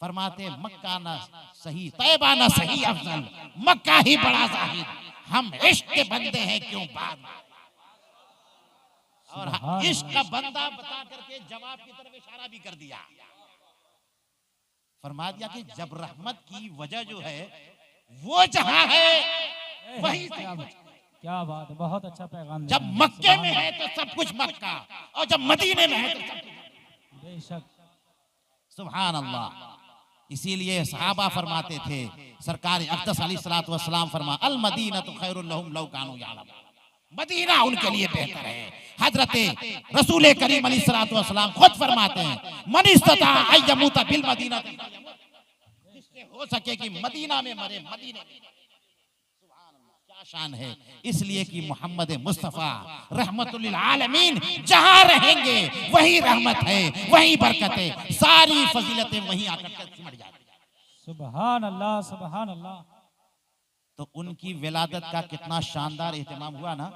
A: फरमाते मक्का ना सही, तैबा ना सही अफजल, मक्का ही बड़ा जाहिद, हम इश्क के बंदे हैं क्यों बाद में। और इश्क का बंदा बता करके जवाब की तरफ इशारा भी कर दिया, फरमा दिया कि जब रहमत की वजह जो है वो जहां है वही
B: क्या बात है, बहुत अच्छा पैगाम।
A: जब मक्के में है तो सब कुछ मक्का, और जब मदीने में है तो सब कुछ
B: बेशक।
A: सुभान अल्लाह। इसीलिए सहाबा फरमाते थे, सरकार अक़दस अलैहिस्सलातु वस्सलाम फरमा, अल मदीनतु खैरुल लहुम लौ कानू यअलमून, मदीना उनके लिए बेहतर है। हजरत रसूल करीम अलैहिस्सलातु वस्सलाम खुद फरमाते हैं, मन इस्तता अन यमूता बिल मदीना, जिससे हो सके कि मदीना में मरे, मदीने में। सुभान अल्लाह, क्या शान है। इसलिए कि मोहम्मद मुस्तफ़ा रहमतुल लिल आलमीन जहां रहेंगे वही रहमत है, वही बरकत है, सारी फजीलतें वहीं आकर सिमट जाती हैं।
B: सुभान अल्लाह, सुभान अल्लाह।
A: तो उनकी विलादत का कितना शानदार एहतमाम हुआ ना,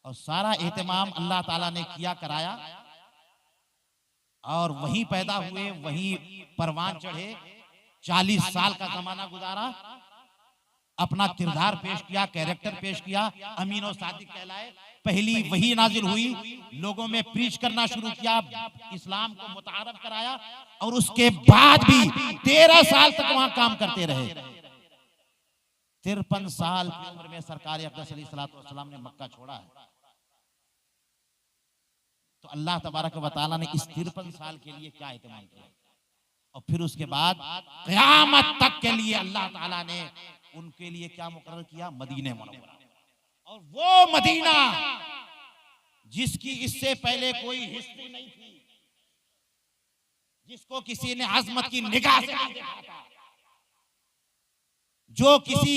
A: और सारा एहतमाम अल्लाह ताला ने किया, कराया, और वहीं पैदा हुए, वहीं परवान चढ़े, 40 साल का जमाना गुजारा, अपना किरदार पेश किया, कैरेक्टर पेश किया, अमीन और सादिक कहलाए। पहली वही नाजिल हुई, लोगों में प्रीच करना शुरू किया, इस्लाम को मुतारफ कराया, और उसके बाद भी 13 साल तक वहां काम करते रहे। 53 साल की उम्र में सरकार अक़दस अलैहिस्सलातु वस्सलाम ने मक्का छोड़ा है। तो अल्लाह तबारक व तआला ने इस 53 साल के लिए क्या एहतमाम किया, और फिर उसके बाद क़यामत तक के लिए अल्लाह ताला ने उनके लिए क्या मुकर्रर किया, मदीने मुनव्वरा। और वो मदीना जिसकी इससे पहले कोई हिस्ट्री नहीं थी, जिसको किसी ने अजमत की निगाह से नहीं देखा था, जो किसी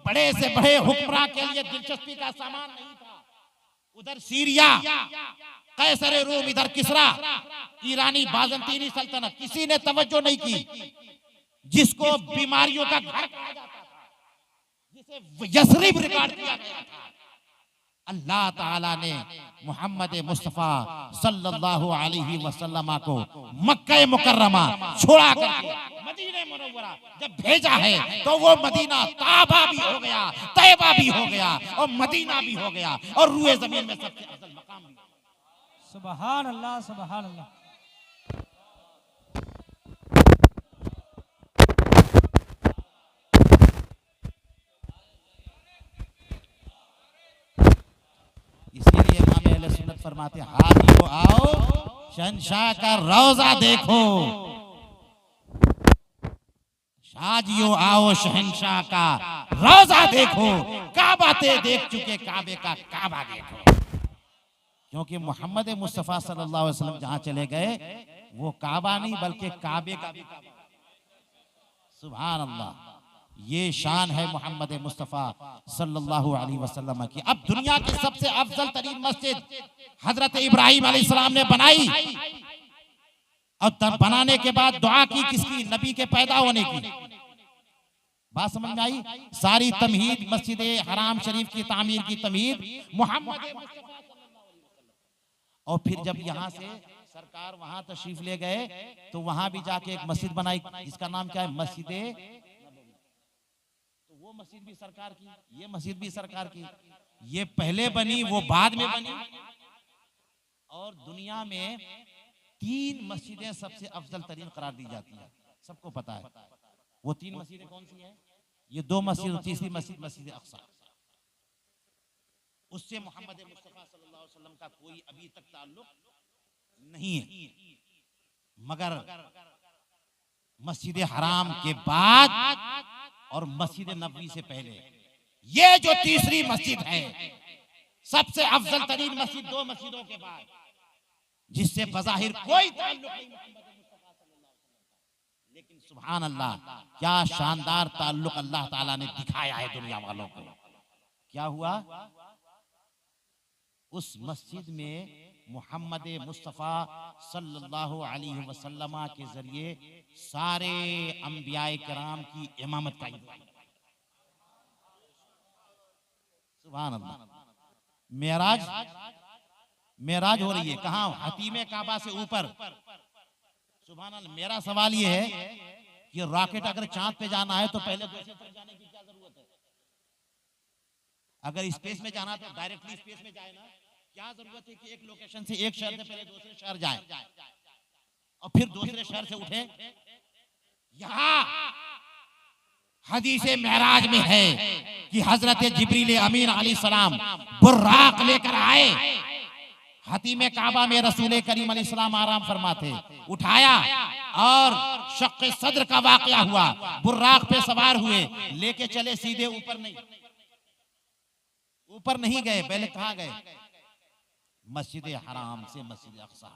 A: बड़े से बड़े हुक्मरान के लिए दिलचस्पी का सामान नहीं था। उधर सीरिया, कैसर रूम, इधर किसरा, ईरानी बाज़ंतीनी सल्तनत, किसी ने तवज्जो नहीं की। जिसको बीमारियों का घर कहा जाता था, जिसे यसरिब रिकॉर्ड किया गया था, अल्लाह ताला ने मोहम्मद मुस्तफा सल्लल्लाहु अलैहि वसल्लम को मक्का मुकर्रमा छोड़ा करके मदीने मुनव्वरा जब भेजा है तो वो मदीना ताबा भी हो गया, तैबा भी हो गया और मदीना भी हो गया और रूए जमीन में सबसे अफजल मकाम भी।
B: सुभान अल्लाह, सुभान अल्लाह।
A: इसीलिए इमाम अहले सुन्नत फरमाते हैं, हाजियो आओ शहंशाह का रोजा देखो, हाजियो आओ शहंशाह का रोजा देखो, काबा ते देख चुके काबे का काबा देखो। क्योंकि मोहम्मद मुस्तफा सल्लल्लाहु अलैहि वसल्लम जहां चले गए वो काबा नहीं बल्कि काबे का भी काबा। सुभान अल्लाह, ये शान है मोहम्मद मुस्तफा सल्लल्लाहु अलैहि वसल्लम की। अब दुनिया की सबसे अफजल तरीन मस्जिद हजरत इब्राहिम अलैहिस्सलाम ने बनाई और तब बनाने के बाद दुआ की किसकी? नबी के पैदा होने की। बात समझ में आई? सारी तमहीद मस्जिद हराम शरीफ की तामीर की तमहीद मोहम्मद मुस्तफा। और फिर जब यहाँ से सरकार वहां तशरीफ ले गए तो वहां भी जाके एक मस्जिद बनाई जिसका नाम क्या है? मस्जिद नबवी। तो वो मस्जिद भी सरकार की, ये मस्जिद भी सरकार की। ये पहले बनी, वो बाद में बनी। और दुनिया में 3 मस्जिदें सबसे अफजल तरीन करार दी जाती है, सबको पता है। वो 3 मस्जिदें कौन सी हैं? ये 2 मस्जिद, तीसरी मस्जिद मस्जिद अक्सा। उससे मोहम्मद मुस्तफा सल्लल्लाहु अलैहि वसल्लम का कोई अभी तक ताल्लुक नहीं है, मगर मस्जिद हराम के बाद और मस्जिद नबवी से पहले ये जो तीसरी मस्जिद है सबसे अफजल तरीन मस्जिद 2 मस्जिदों के बाद, जिससे बज़ाहिर कोई ताल्लुक नहीं मोहम्मद मुस्तफा सल्लल्लाहु अलैहि वसल्लम, लेकिन सुभान अल्लाह क्या शानदार ताल्लुक अल्लाह ताला ने दिखाया है दुनिया वालों को। क्या हुआ? उस मस्जिद में मोहम्मद मुस्तफा सल्लल्लाहु अलैहि वसल्लम के जरिए सारे अंबियाए किराम की इमामत का सुभान अल्लाह। मेराज हो रही है कहाँ? हतीमे काबा से ऊपर। सुभान अल्लाह। मेरा सवाल ये है कि रॉकेट अगर चांद पे जाना है तो पहले दूसरे तरफ जाने की क्या जरूरत है? अगर स्पेस में जाना तो डायरेक्टली स्पेस में जाए ना, क्या जरूरत है कि एक लोकेशन से, एक शहर से पहले दूसरे शहर जाए और फिर दूसरे शहर से उठे? यहाँ हदीसे मेराज में है कि हजरत जिब्रील अमीन अलैहिस्सलाम बुर्राक लेकर आए, हतीमे काबा में रसूल करीम अलैहिस्सलाम आराम फरमाते, उठाया और शक्के सद्र का वाकया हुआ। बुर्राक पे सवार हुए, लेके चले सीधे ऊपर नहीं गए, पहले कहाँ गए? मस्जिद हराम से मस्जिद अक्सा।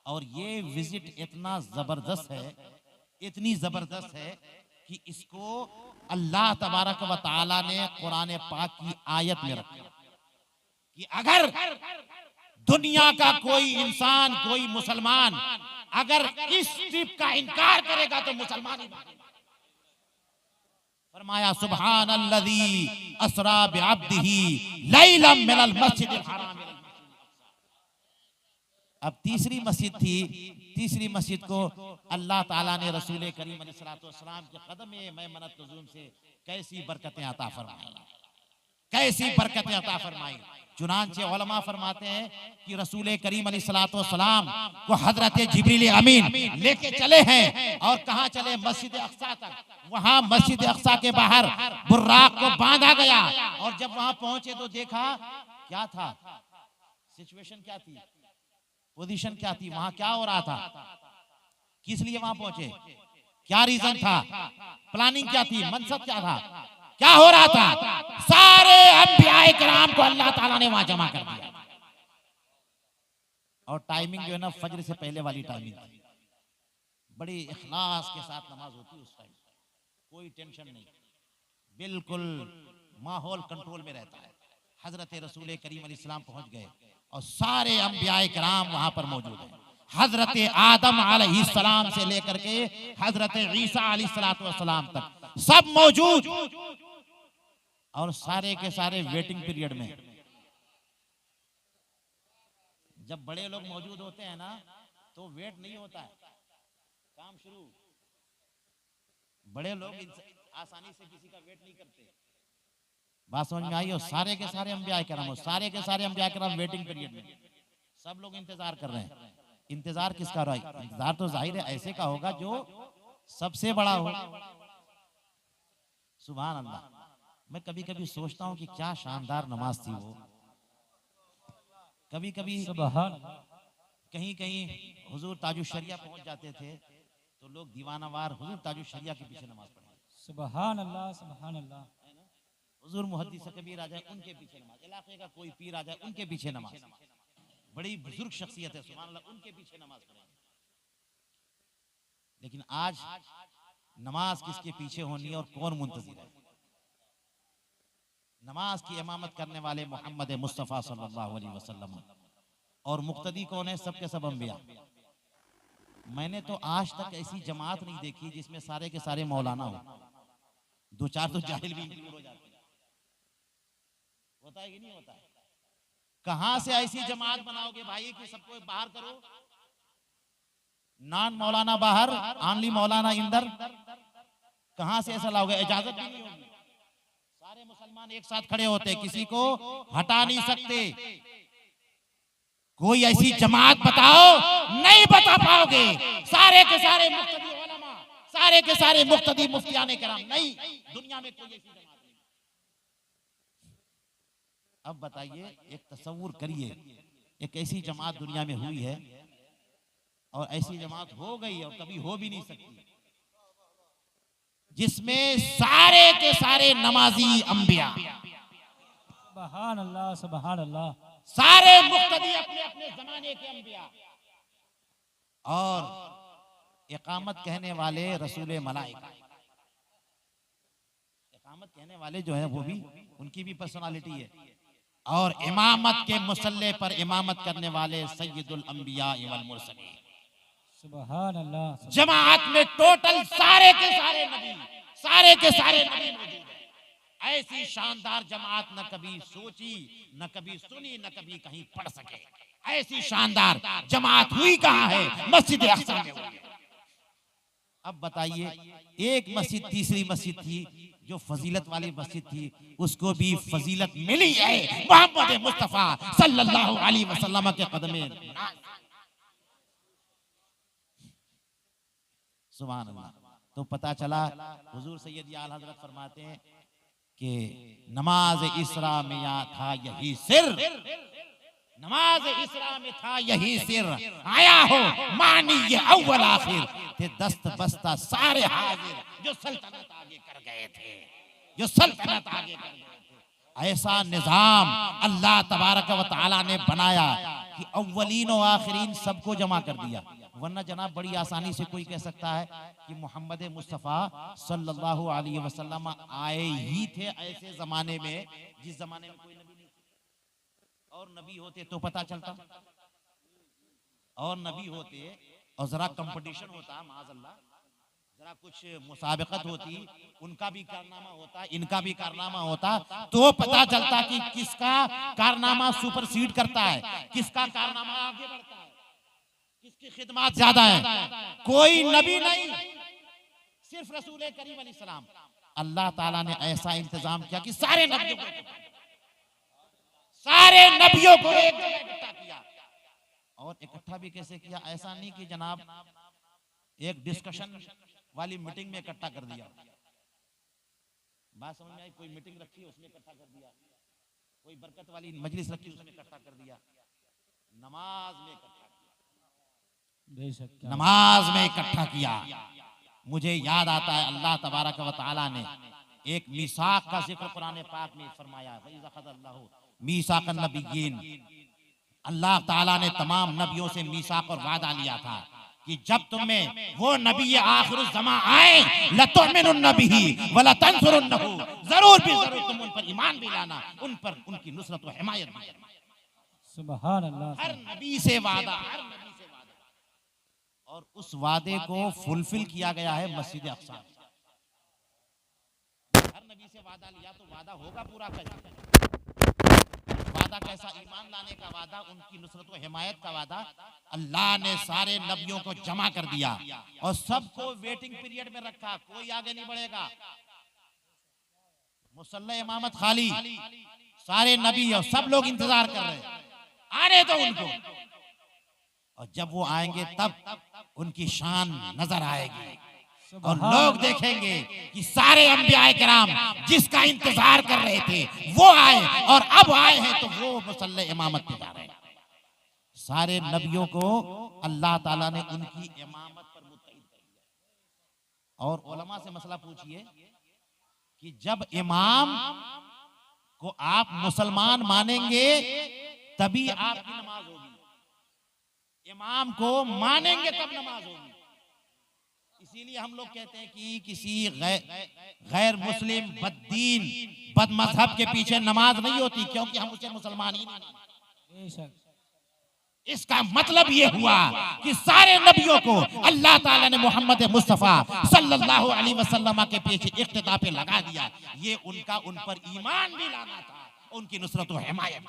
A: और ये विजिट इतना जबरदस्त है, इतनी जबरदस्त है कि इसको अल्लाह तबारक व तआला ने कुरान पाक की आयत में रखा कि अगर दुनिया का कोई इंसान, कोई मुसलमान अगर इस ट्रिप का इनकार करेगा तो मुसलमान ही मानेगा। फरमाया सुभान अल्लज़ी असरा बिअब्दिही लैलन मिनल मस्जिदिल हराम। अब तीसरी मस्जिद थी, तीसरी मस्जिद को अल्लाह ताला ने रसूल करीम अलैहिस्सलाम के कदम मैमनत नज़ूम से कैसी बरकतें अता फरमाई, कैसी बरकतें अता फरमाई। चुनांचे उलमा फरमाते हैं कि रसूल करीम अलैहिस्सलाम को हजरत जिब्रील अमीन लेके चले हैं और कहाँ चले? मस्जिद अक्सा तक। वहां मस्जिद अक्सा के बाहर बुर्राक को बांधा गया और जब वहां पहुंचे तो देखा क्या था, सिचुएशन क्या थी, पोजीशन क्या थी, वहां क्या हो रहा था, किस लिए वहां पहुंचे, क्या रीजन था, प्लानिंग क्या थी, मनसब क्या था, क्या हो रहा था? सारे अंबियाए किराम को अल्लाह ताला ने वहां जमा कर दिया। और टाइमिंग जो है ना फजर से पहले वाली टाइमिंग थी। बड़ी इखलास के साथ नमाज होती उस टाइम, कोई टेंशन नहीं, बिल्कुल माहौल कंट्रोल में रहता है। हजरत रसूल करीम अलैहिस्सलाम पहुंच गए और सारे अंबियाए किराम वहां पर मौजूद हैं। हजरत आदम अलैहिस्सलाम से लेकर के हजरत ईसा अलैहिस्सलाम तक सब मौजूद, और सारे के सारे वेटिंग पीरियड में। जब बड़े लोग मौजूद होते हैं ना तो वेट नहीं होता है, काम शुरू। बड़े लोग आसानी से किसी का वेट नहीं करते। बात समझ में आई? और सारे के सारे अंबिया किराम, सारे के सारे अंबिया किराम वेटिंग पीरियड में, सब लोग इंतजार कर रहे हैं। इंतजार किसका रहा? इंतजार तो जाहिर है ऐसे का होगा जो सबसे बड़ा हो। सुभान अल्लाह। मैं कभी कभी सोचता हूँ कि क्या शानदार नमाज थी वो। कभी कभी कहीं कहीं हुजूर ताजुश शरिया पहुंच जाते थे तो लोग दीवानावार हुजूर ताजुश शरिया के पीछे नमाज पढ़े।
B: सुभान अल्लाह, सुभान अल्लाह।
A: हुजूर मुहद्दिस कबीर आ जाए उनके पीछे नमाज, इलाके का कोई पीर आ जाए उनके पीछे नमाज, बड़ी बुजुर्ग शख्सियत है सुभान अल्लाह, उनके पीछे नमाज पढ़े। लेकिन आज नमाज किसके पीछे होनी है और कौन मुंतजिर है? नमाज की इमामत करने वाले मोहम्मद मुस्तफ़ा सल्लल्लाहु अलैहि वसल्लम, और मुक्तदी कौन है? सबके सब अंबिया। मैंने तो आज तक ऐसी जमात नहीं देखी जिसमें सारे के सारे मौलाना हो, दो चार तो जाहिल भी इंक्लूड हो जाते हैं। होता है कि नहीं होता है? कहां से ऐसी जमात बनाओगे भाई कि सबको बाहर करो? नॉन मौलाना बाहर, ऑनली मौलाना अंदर। कहां से ऐसा लाओगे? इजाजत भी नहीं होगी। सारे मुसलमान एक साथ खड़े होते, किसी को हटा नहीं सकते। कोई ऐसी जमात बताओ, नहीं बता पाओगे। सारे के सारे मुक्तदी उलमा, सारे के सारे मुक्तदी मुफ्तियाने किराम, नहीं, दुनिया में कोई ऐसी जमात नहीं। अब बताइए, एक तसव्वुर करिए, एक ऐसी जमात दुनिया में हुई है और ऐसी जमात हो गई और कभी हो भी नहीं सकती जिसमें सारे के सारे नमाजी अंबिया,
B: सुभान अल्लाह, सुभान अल्लाह,
A: सारे मुक्तदी अपने अपने जमाने के अंबिया, और इकामत कहने वाले रसूल मलाइका। इकामत कहने वाले जो है वो भी, उनकी भी पर्सनालिटी है। और इमामत के मुसल्ले पर इमामत करने वाले सय्यदुल अंबिया वल मुरसलीन।
B: सुभान अल्लाह।
A: जमात में टोटल सारे के सारे नबी, सारे के सारे नबी मौजूद हैं। ऐसी शानदार जमात न कभी सोची, न कभी सुनी, न कभी कहीं पढ़ सके। ऐसी शानदार जमात हुई कहाँ है? मस्जिद अक्सा में हुई। अब बताइए, एक मस्जिद तीसरी मस्जिद थी जो फजीलत वाली मस्जिद थी, उसको भी फजीलत मिली है मोहम्मद मुस्तफा सल्लल्लाहु अलैहि वसल्लम के कदमे। सुभान अल्लाह। तो पता चला, हुजूर सैयद आला हजरत फरमाते हैं कि नमाज इसरा में था यही सिर, नमाज इसरा में था यही सिर, आया हो मानी ये अव्वल आखिर थे, दस्त बस्ता सारे हाजिर, जो सल्तनत आगे कर गए थे, जो सल्तनत आगे कर गए थे। ऐसा निजाम अल्लाह तबारक व तआला ने बनाया कि अव्वलीन और आखिरीन सबको जमा कर दिया। वरना जनाब बड़ी आसानी से कोई कह सकता है कि मोहम्मद मुस्तफ़ा सल्लल्लाहु अलैहि वसल्लम आए ही थे ऐसे जमाने में जिस जमाने में कोई नबी नहीं था। और नबी होते तो पता चलता, और नबी होते और जरा कंपटीशन होता, माज़अल्लाह, जरा कुछ मुसाबकत होती, उनका भी कारनामा होता, इनका भी कारनामा होता, तो पता चलता कि किसका कारनामा सुपरसीड करता है, किसका कारनामा आगे बढ़ता है, किसकी खिदमत ज्यादा है। कोई नबी नहीं, सिर्फ रसूल करीम अलैहिस्सलाम। अल्लाह ताला ने ऐसा इंतजाम किया कि सारे नबियों को एक जगह इकट्ठा किया। और इकट्ठा भी कैसे किया? ऐसा नहीं कि जनाब एक डिस्कशन वाली मीटिंग में इकट्ठा कर दिया। बात समझ में आई? कोई मीटिंग रखी उसमें इकट्ठा कर दिया, कोई बरकत वाली मजलिस रखी उसमें इकट्ठा कर दिया। नमाज में इकट्ठा किया, नमाज में इकट्ठा किया। मुझे याद आता है अल्लाह तबारक व तआला ने एक मीसाक का जिक्र कुरान पाक में फरमाया, मीसाकन नबिय्यीन। अल्लाह ताला ने तमाम नबियों से मीसाक और वादा लिया था कि जब तुम में वो नबी आखिर ज़मा आए लतुमिनुन्न बिही व लतंसुरुन्नहु, जरूर भी जरूर तुम उन पर ईमान भी लाना, उन पर उनकी नुसरत व हिमायत भी करना।
B: सुभान अल्लाह।
A: हर नबी से वादा, हर नबी से वादा, और उस वादे को फुलफिल किया गया है मस्जिद अक्सा। हर नबी से वादा लिया तो वादा होगा पूरा कैसे? वादा कैसा? ईमान लाने का वादा, उनकी नुसरत व हिमायत का वादा। अल्लाह ने सारे नबियों को जमा कर दिया और सबको वेटिंग पीरियड में रखा, कोई आगे नहीं बढ़ेगा। मुसल्ला इमामत खाली, सारे नबी और सब लोग इंतजार कर रहे हैं, आने दो उनको। और जब वो आएंगे तब उनकी शान नजर आएगी और लोग देखेंगे कि सारे अंबियाए किराम जिसका इंतजार कर रहे थे वो आए, और अब आए हैं तो वो मुसल्ले इमामत पे जा रहे हैं। सारे नबियों को अल्लाह ताला ने उनकी इमामत पर मुत्तइद कर दिया। और उलमा से मसला पूछिए कि जब इमाम को आप मुसलमान मानेंगे तभी आपकी नमाज होगी, इमाम को मानेंगे तब नमाज होगी। इसीलिए हम लोग कहते हैं कि किसी गैर मुस्लिम बद्दीन बदमजहब के पीछे नमाज नहीं होती, क्योंकि हम उसे मुसलमान ही नहीं मानते। इसका मतलब ये हुआ कि सारे नबियों को अल्लाह ताला ने मोहम्मद मुस्तफा सल्लल्लाहु अलैहि वसल्लम के पीछे इक्तिदा पे लगा दिया। ये उनका उन पर ईमान भी लाना था, उनकी नुसरत व हिमायत।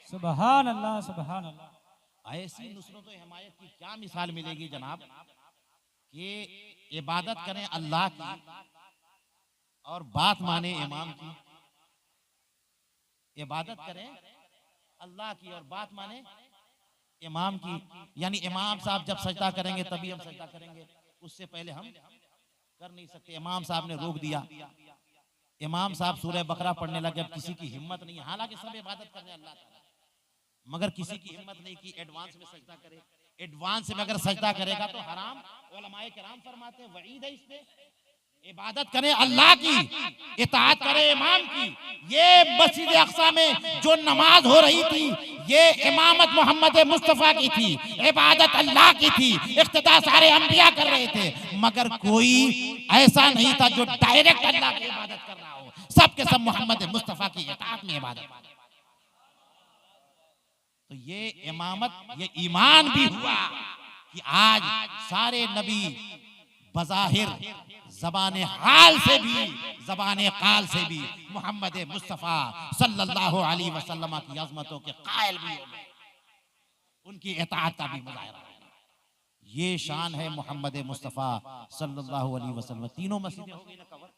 B: सुभान अल्लाह, सुभान अल्लाह।
A: ऐसी नुसरत व हिमायत की क्या मिसाल मिलेगी जनाब, कि इबादत करें अल्लाह की और बात माने इमाम की। इबादत करें अल्लाह की और बात माने इमाम की, यानी इमाम साहब जब सजदा करेंगे तभी हम सजदा करेंगे, उससे पहले हम कर नहीं सकते। इमाम साहब ने रोक दिया, इमाम साहब सूरह बकरा पढ़ने लगे, अब किसी की हिम्मत नहीं, हालांकि सब इबादत कर रहे हैं अल्लाह ताला, मगर किसी की हिम्मत नहीं कि एडवांस में सजदा करे। एडवांस में अगर सजदा करेगा तो हराम। उलमाए किराम फरमाते हैं वईद है इसमें। इबादत करें अल्लाह की, इताअत करें इमाम की। ये मस्जिद अक्सा में जो नमाज हो रही थी ये इमामत मोहम्मद मुस्तफा की थी, इबादत अल्लाह की थी, इख्तिदा सारे अंबिया कर रहे थे, मगर कोई ऐसा नहीं था जो डायरेक्ट अल्लाह की इबादत कर रहा हो। सब के सब मोहम्मद मुस्तफा की इताअत में इबादत। तो ये इमामत, ये ईमान भी हुआ कि आज सारे नबी बज़ाहिर ज़बाने हाल से भी ज़बाने काल से भी मोहम्मद मुस्तफ़ा सल्लल्लाहु अलैहि वसल्लम की अज़मतों के कायल भी हो गए, उनकी इताअत का भी मुज़ाहिरा है। ये शान है मोहम्मद मुस्तफ़ा सल्लल्लाहु अलैहि वसल्लम। तीनों मस्जिदें हो गई ना कवर,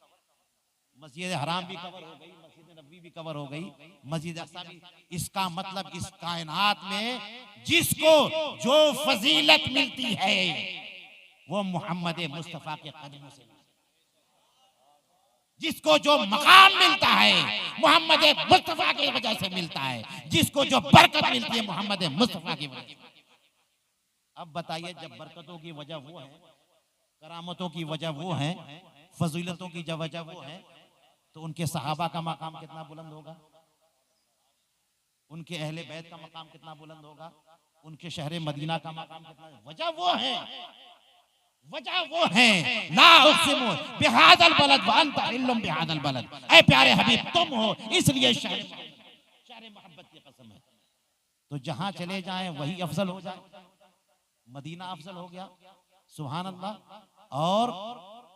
A: मस्जिद हराम भी कवर हो गई, मस्जिद नबवी भी कवर हो गई, मस्जिद अक्सा भी। इसका मतलब इस कायनात में जिसको जो फजीलत मिलती है वो मोहम्मद मुस्तफा के कदमों से, जिसको जो मकाम मिलता है मोहम्मद मुस्तफा की वजह से मिलता है, जिसको जो बरकत मिलती है मोहम्मद मुस्तफा की वजह से। अब बताइए, जब बरकतों की वजह वो है, करामतों की वजह वो है, फजीलतों की वजह वो है, तो उनके सहाबा का मकाम कितना बुलंद होगा, उनके अहले बैत का मकाम कितना बुलंद होगा, उनके शहर मदीना का मकाम कितना। वजह वो है, वजह वो है। ला उक़सिमु बिहादल बलद व अंत हिल्लुम बिहादल बलद। ऐ प्यारे हबीब तुम हो, इसलिए शहर मोहब्बत की कसम है। तो जहां चले जाएं वही अफजल हो जाए, मदीना अफजल हो गया, सुभान अल्लाह। और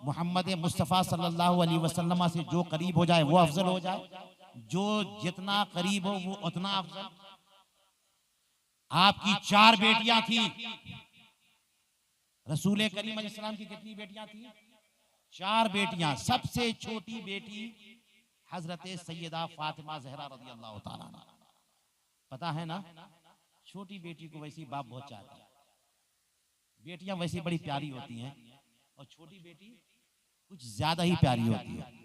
A: मोहम्मद मुस्तफ़ा सल्लल्लाहु अलैहि वसल्लम से जो करीब हो जाए वो अफजल हो जाए, जो जितना करीब हो वो उतना अफजल। आपकी 4 बेटियां थी, रसूल करीम अलैहिस्सलाम की कितनी बेटियां थी? 4 बेटियां। सबसे छोटी बेटी हजरत सैयदा फातिमा ज़हरा रज़ियल्लाहु ताला अन्हा। पता है ना, छोटी बेटी को वैसी बाप बहुत चाहता है, बेटियां वैसी बड़ी प्यारी होती हैं और छोटी बेटी कुछ ज्यादा ही प्यारी होती है।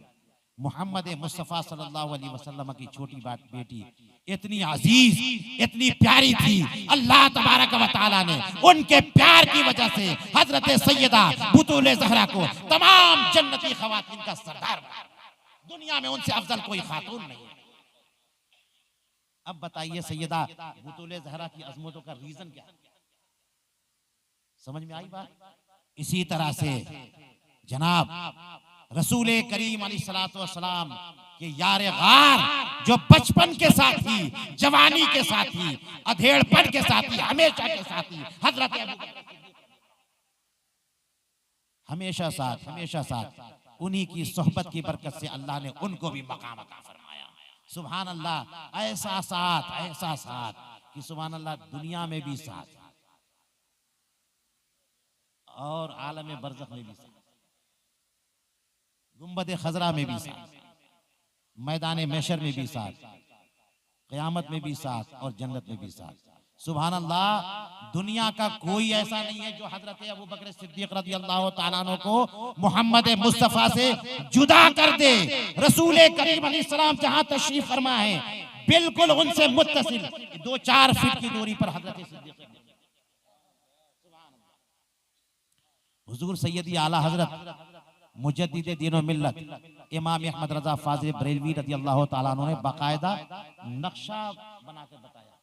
A: मोहम्मद मुस्तफ़ा सल्लल्लाहु अलैहि वसल्लम की छोटी बेटी इतनी अजीज, इतनी प्यारी थी, अल्लाह तबारक व तआला ने उनके प्यार की वजह से हजरत सैयदा बुतूल ज़हरा को तमाम जन्नती ख़वातीन का सरदार बनाया। दुनिया में उनसे अफजल कोई खातून नहीं है। अब बताइए सैयदा बुतूल ज़हरा की अज़मतों का रीजन क्या है? समझ में आई बात? इसी तरह से जनाब रसूल करीम अलैहिस्सलाम के यार गार जो बचपन के साथी, जवानी के साथी, अधेड़पन के साथी, हमेशा के साथी हजरत अबू बकर हमेशा साथ उन्हीं की सोहबत की बरकत से अल्लाह ने उनको भी मकाम अता फरमाया। सुभान अल्लाह। ऐसा साथ कि सुभान अल्लाह दुनिया में भी साथ और आलम बरज़ख में भी साथ, गुंबद खजरा में भी साथ, मैदान महशर में भी साथ, क़यामत में भी साथ और जन्नत में भी साथ। सुभान अल्लाह। दुनिया का कोई ऐसा नहीं है जो हजरत अबू बकर सिद्दीक रज़ी अल्लाह तआला अन्हु को मोहम्मद मुस्तफ़ा से जुदा कर दे। रसूल करीम अलैहिस्सलाम जहां तशरीफ फरमा है बिल्कुल उनसे मुत्तसिल 2-4 फीट की दूरी पर हजरत सिद्दीक हुजूर सैयदी आला हजरत मुजद्दिद दीन व मिल्लत इमाम अहमद रजा फाजिल बरेलवी रज़ी अल्लाह तआला अन्हु ने बाकायदा नक्शा बना के बताया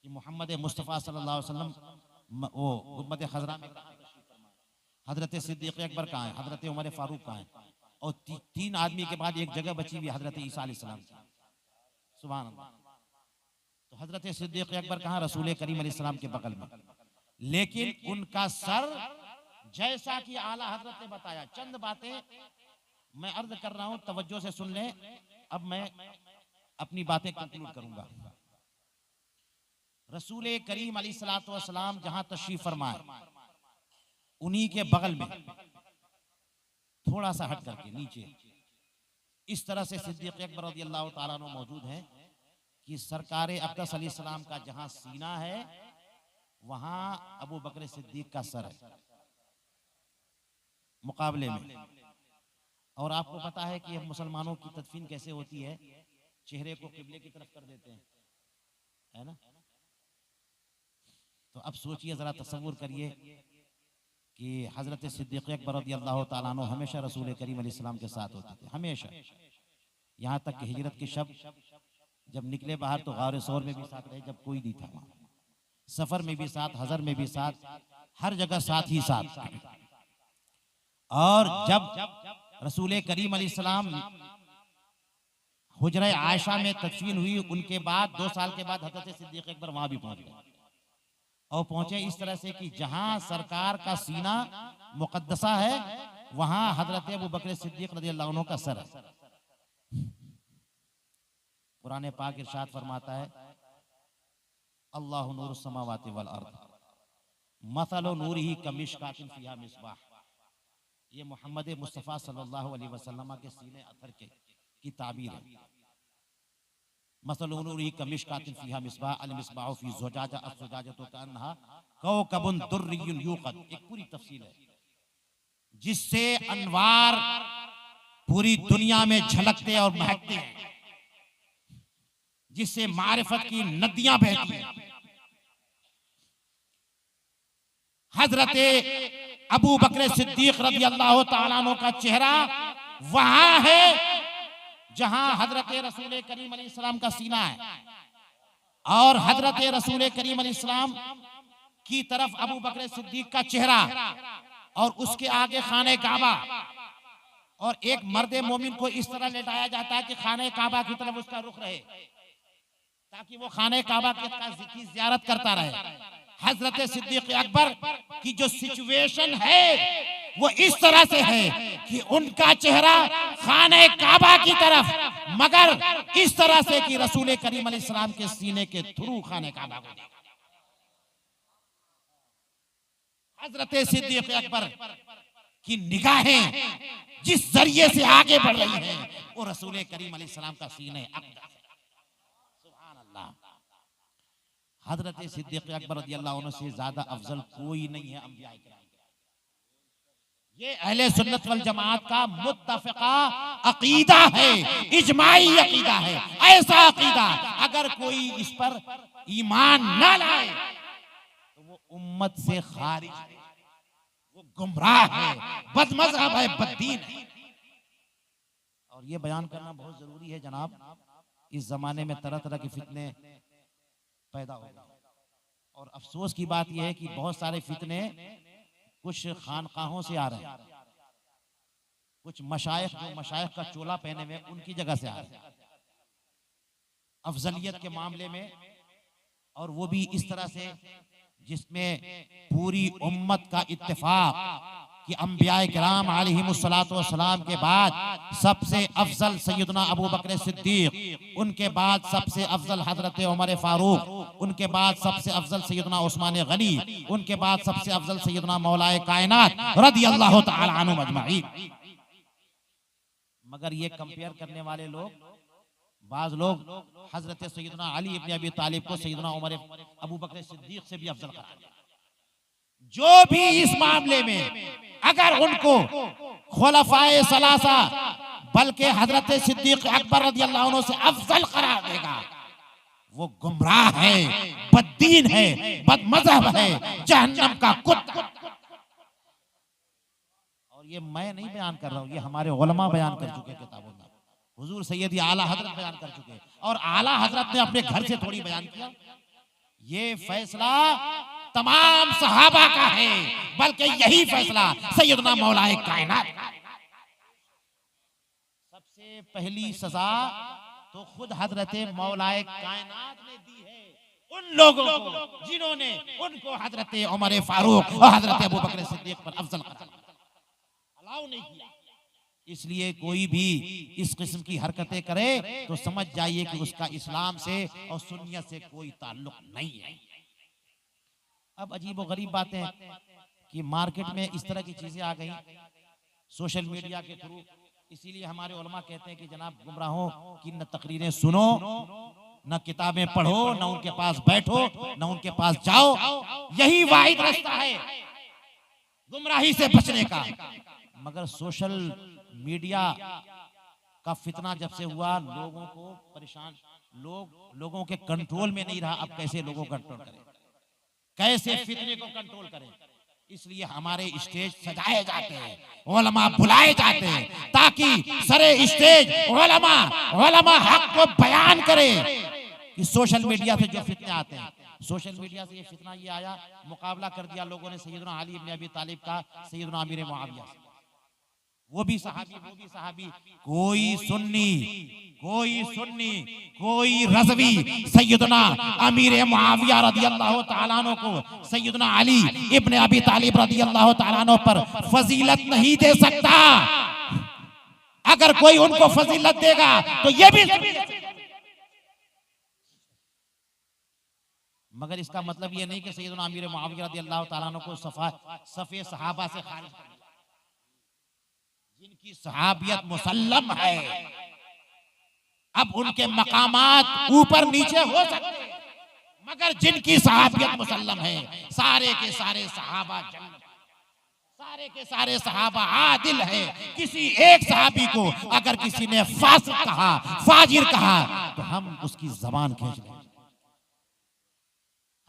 A: कि मोहम्मद मुस्तफ़ा सल्लल्लाहु अलैहि वसल्लम वो गुंबद खजरा में हजरत सिद्दीक अकबर कहाँ है, हजरत उमर फारूक कहाँ है, और 3 आदमी के बाद एक जगह बची हुई हजरत ईसा अलैहिस्सलाम की। सुभान अल्लाह। तो हजरत सिद्दीक अकबर कहाँ? रसूल करीम अलैहिस्सलाम के बगल में। लेकिन उनका सर जैसा कि आला हजरत ने बताया, चंद बातें मैं अर्ज कर रहा हूं, तवज्जो से सुन लें। अब मैं अपनी बातें कंक्लूड करूंगा। रसूल करीम अलैहिस्सलातु वस्सलाम जहां तशरीफ फरमाए उन्हीं के बगल में थोड़ा सा हट करके नीचे इस तरह से सिद्दीक अकबर रज़ी अल्लाह तआला अन्हु मौजूद हैं कि सरकार अक़दस अलैहिस्सलाम का जहां सीना है वहां अबू बकर सिद्दीक का सर है मुकाबले में। और आपको पता है कि मुसलमानों की तदफीन कैसे होती है, चेहरे को किबले की तरफ कर देते हैं, है ना। तो अब सोचिए जरा, तसव्वुर करिए कि हजरत सिद्दीक अकबर रज़ी अल्लाह तआला अन्हु हमेशा रसूल करीम अलैहिस्सलाम के साथ होते थे, हमेशा। यहाँ तक कि हिजरत के शब जब निकले बाहर तो गार सौर में भी साथ रहे जब कोई नहीं था वहां, सफर में भी साथ, हजर में भी साथ, हर जगह साथ ही साथ। और जब रसूल करीम अलैहिस्सलाम हुजरा आयशा में तदफीन हुई, उनके बाद 2 साल के बाद हजरत सिद्दीक अकबर वहां भी पहुंच गए। और पहुंचे इस तरह से कि जहां सरकार का सीना मुकद्दसा है वहां हजरत अबू बकर सिद्दीक रज़ी अल्लाह अन्हु का सर है। कुरान पाक इरशाद फरमाता है, अल्लाहु नूरु समावाति वल अर्द मसलु नूरिही कमिशकातिन फीहा मिस्बाह। ये मोहम्मद मुस्तफ़ा सल्लल्लाहु अलैहि वसल्लम के सीने अथर की ताबीर है। मसलु नूरिही कमिशकातिन फीहा मिस्बाह अल मिस्बाहु फी ज़ुजाजा अज़ ज़ुजाजतु कअन्नहा कौकबुन दुर्रियुन यूक़द। एक पूरी तफसील है जिससे अनवार पूरी दुनिया में झलकते और महकते हैं, जिससे मारिफत की नदियां बहती हैं। हजरत अबू बकर सिद्दीक रज़ी अल्लाह तआला अन्हु का चेहरा वहां है जहां हजरत रसूल करीम अलैहिस्सलाम का सीना है, और हजरत रसूल करीम अलैहिस्सलाम की तरफ अबू बकर सिद्दीक का चेहरा, और उसके आगे खाने काबा। और एक मर्द मोमिन को इस तरह लेटाया जाता है कि खाने काबा की तरफ उसका रुख रहे, ताकि वो खाने काबा की ज़ियारत करता रहे। हजरत सिद्दीक अकबर की जो सिचुएशन है वो इस तरह से है कि उनका चेहरा खाने काबा की तरफ, मगर इस तरह से कि रसूल करीम अलैहिस्सलाम के सीने के थ्रू खाने काबा को देखा। हजरत सिद्दीक अकबर की निगाहें जिस जरिए से आगे बढ़ रही हैं वो रसूल करीम अलैहिस्सलाम का सीने अक़दस है। सुभान अल्लाह। हजरत सिद्दीक अकबर रज़ी अल्लाह अन्हु से ज्यादा अफजल कोई नहीं है अंबिया किराम। ये अहले सुन्नत वल जमात का मुत्तफ़िक़ा अक़ीदा है, इजमाई अक़ीदा है। ऐसा अक़ीदा अगर कोई इस पर ईमान न लाए तो वो उम्मत से खारिज है, वो गुमराह है, बदमज़हब है, बददीन है। और ये बयान करना बहुत जरूरी है जनाब, इस जमाने में तरह तरह के फितने पैदा हो गए और अफसोस की बात यह है कि बहुत सारे फितने कुछ खानकाहों से आ रहे हैं, कुछ मशाइख जो मशाइख का चोला पहने हुए उनकी जगह से आ रहे हैं अफजलियत के मामले में, और वो भी इस तरह से जिसमें पूरी उम्मत का इत्तेफाक कि अंबियाए किराम अलैहिमुस्सलातु वस्सलाम के बाद सबसे अफजल सैयदना अबू बकर सिद्दीक, उनके बाद सबसे अफजल हजरत उमर फारूक, उनके बाद सबसे अफजल सैयदना उस्मान गनी, उनके बाद सबसे अफजल सैयदना मौलाए कायनात रदियल्लाहु तआला अन्हुम अजमईन। मगर ये कंपेयर करने वाले लोग, बाज लोग हजरत सैयदना अली इब्न अबी तालिब को सैयदना उमर अबू बकर सिद्दीक से भी अफजल करार दिया। जो भी इस मामले में अगर उनको खुलफाए सलासा बल्कि हजरत सिद्दीक अकबर रदियल्लाहु अन्हु से अफजल करार देगा, वो गुमराह है, बददीन है, बदमज़हब है, जहन्नम का कुत्ता। और ये मैं नहीं बयान कर रहा हूं, ये हमारे उलमा बयान कर चुके किताबों में, हुजूर सैयदी आला हजरत बयान कर चुके, और आला हजरत ने अपने घर से थोड़ी बयान किया। ये फैसला तमाम सहाबा का है, बल्कि यही फैसला सैयदना मौलाए कायनात। सबसे पहली सजा तो खुद हजरत मौलाए कायनात ने दी है उन लोगों को जिन्होंने उनको हजरत उमर फारूक और हजरत अबू बकर सिद्दीक पर अफजल करार अलाउ नहीं किया। इसलिए कोई भी इस किस्म की हरकतें करे तो समझ जाइए कि उसका इस्लाम से और सुन्नियत से कोई ताल्लुक नहीं है। अब अजीब व गरीब बातें कि मार्केट में इस तरह की चीजें आ गई सोशल मीडिया के थ्रू, इसीलिए हमारे उलमा कहते हैं कि जनाब गुमराहों की न तकरीरें सुनो, न किताबें पढ़ो, न उनके पास बैठो, न उनके पास जाओ। यही वाहिद रास्ता है गुमराही से बचने का। मगर सोशल मीडिया का फितना जब से हुआ, लोगों को परेशान, लोगों के कंट्रोल में नहीं रहा। अब कैसे लोगों को कंट्रोल करें, कैसे फितने को कंट्रोल करें? इसलिए हमारे स्टेज सजाए जाते हैं, उलमा बुलाए जाते हैं, ताकि सरे स्टेज उलमा हक को बयान करे कि सोशल मीडिया से जो फितने आते हैं। सोशल मीडिया से ये फितना ये आया, मुकाबला कर दिया लोगों ने सैयदना अली इब्न अबी तालिब का सैयदना अमीर मुआविया से। वो भी सहाबी, कोई सुन्नी, कोई रज़वी सैयदना अमीर मुआविया रदियल्लाहु ताला अन्हु को सैयदना अली इब्न अबी तालिब रदियल्लाहु ताला अन्हु पर फजीलत नहीं दे सकता। अगर कोई उनको फजीलत देगा तो ये भी, मगर इसका मतलब ये नहीं कि सैयदना अमीर मुआविया रदियल्लाहु ताला अन्हु को सफ़े सहाबा से खारिज कर दिया। जिनकी सहाबियत मुसल्लम है, अब उनके मकामात ऊपर नीचे हो सकते हैं, मगर जिनकी सहाबियत मुसल्लम है, सारे के सारे सहाबा जन्नत, सारे के सारे सहाबा आदिल है। किसी एक सहाबी को अगर किसी ने फासिक कहा, फाजिर कहा, तो हम उसकी जबान खींच लेंगे,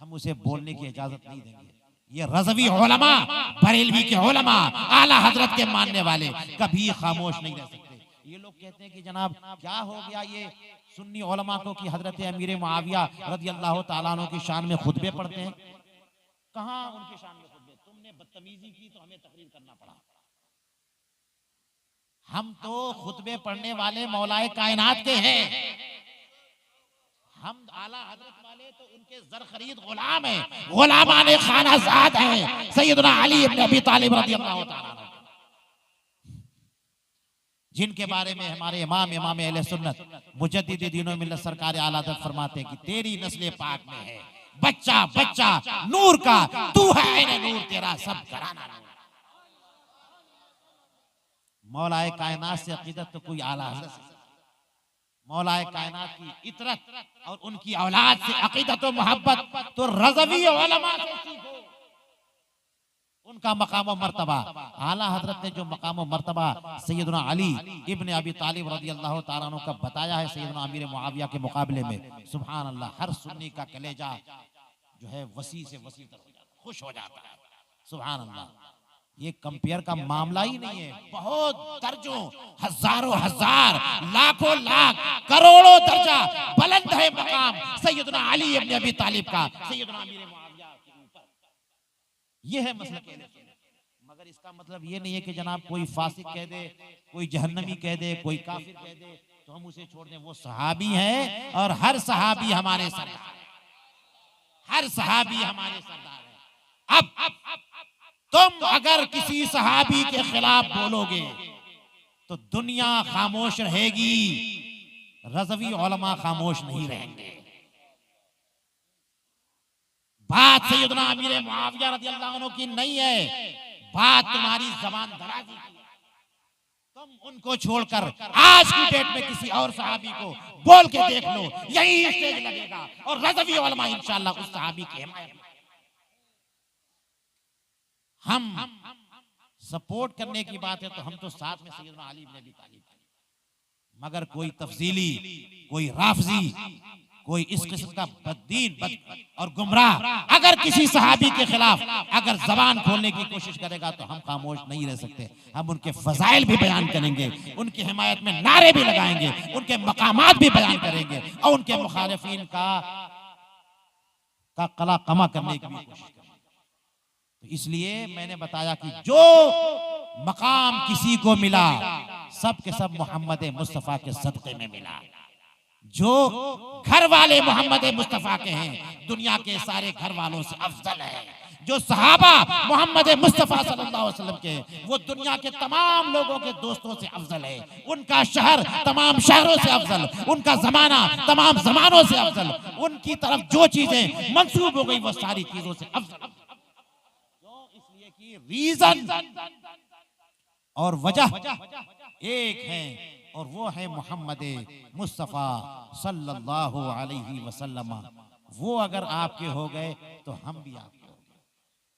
A: हम उसे बोलने की इजाजत नहीं देंगे। ये रज़वी उलमा, बरेलवी के उलमा, आला हजरत के मानने वाले कभी खामोश नहीं रह सकते। ये लोग कहते हैं कि जनाब क्या हो गया ये सुन्नी उलमा को कि हजरत अमीर मुआविया रदियल्लाहु ताला अन्हु की शान में खुतबे पढ़ते हैं। कहाँ उनकी शान में खुतबे? तुमने बदतमीजी की तो हमें तकरीर करना पड़ा। हम तो खुतबे पढ़ने वाले मौलाए कायनात के हैं, हम आला हजरत वाले तो उनके जर खरीद गुलाम हैं, गुलामाने खानाजाद हैं सैयदना अली इब्न अबी तालिब रदियल्लाहु ताला अन्हु, जिनके बारे में हमारे इमाम अहले सुन्नत मुजद्दिद दीनो मिल्लत सरकार आला हज़रत फरमाते हैं कि तेरी नस्ल पाक में है बच्चा नूर का, तू है ऐने नूर, तेरा सब घराना नूर। मौलाए कायनात से अकीदत तो कोई आला हज़रत से, मौलाए कायनात की इतरत और उनकी औलाद से अकीदत और मोहब्बत तो रज़वी उलमा से सीखो। उनका मकाम व मर्तबा, आला हजरत ने जो मकाम व मर्तबा सैयदना अली इब्न अबी तालिब रदियल्लाहु ताला अन्हु का बताया है सैयदना अमीर मुआविया के मुकाबले में, सुभान अल्लाह, हर सुन्नी का कलेजा जो है वसी से वसी तर हो जाता है, खुश हो जाता है। सुभान अल्लाह, ये कंपेयर का मामला ही नहीं है। बहुत दर्जों, हजारों हजार, लाखों लाख, करोड़ों दर्जा बुलंद है मकाम सैयदना अली इब्न अबी तालिब का, सैयदना अमीर मुआविया ये है मसला कहने का। मगर इसका मतलब ये नहीं है कि जनाब कोई फासिक कह दे, कोई जहन्नमी कह दे, कोई काफिर कह दे तो हम उसे छोड़ दें। वो सहाबी है और हर सहाबी हमारे सरदार है, हर सहाबी हमारे सरदार है। अब तुम अगर किसी सहाबी के खिलाफ बोलोगे तो दुनिया खामोश रहेगी, रज़वी उलमा खामोश नहीं रहेंगे। बात सैयदना अमीर मुआविया रज़ियल्लाहु अन्हु की नहीं है, बात तुम्हारी जबान दराजी की है। तुम उनको छोड़कर आज की डेट में किसी और सहाबी को बोल के देख लो, यही स्टेज लगेगा और रज़वी उलमा इंशाअल्लाह उस सहाबी की हिमायत। हम सपोर्ट करने की बात है तो हम तो साथ में सैयदना अली इब्न अबी तालिब की, मगर कोई तफसीली, कोई राफजी, कोई इस किस्म का बददीन और गुमराह अगर किसी सहाबी के खिलाफ अगर जबान खोलने की कोशिश करेगा तो हम खामोश नहीं रह सकते। हम उनके फजाइल भी बयान करेंगे, उनकी हिमायत में नारे भी लगाएंगे, उनके मकामात भी बयान करेंगे और उनके मुखालिफिन का कला कमा करने की भी कोशिश करेंगे। तो इसलिए मैंने बताया कि जो मकाम किसी को मिला सब के सब मोहम्मद मुस्तफ़ा के सदक़े में मिला। जो घर वाले मोहम्मद मुस्तफ़ा के हैं दुनिया के सारे घर वालों से अफजल है। जो सहाबा मोहम्मद मुस्तफ़ा सल्लल्लाहु अलैहि वसल्लम के वो दुनिया के तमाम लोगों के दोस्तों से अफजल है। उनका शहर तमाम शहरों से अफजल, उनका जमाना तमाम जमानों से अफजल, उनकी तरफ जो चीजें मंसूब हो गई वो सारी चीजों से अफजल। इसलिए कि रीजन और वजह एक है और वो है मोहम्मद मुस्तफ़ा सल्लल्लाहु अलैहि वसल्लम। वो अगर आपके हो गए तो हम भी आपके हो गए।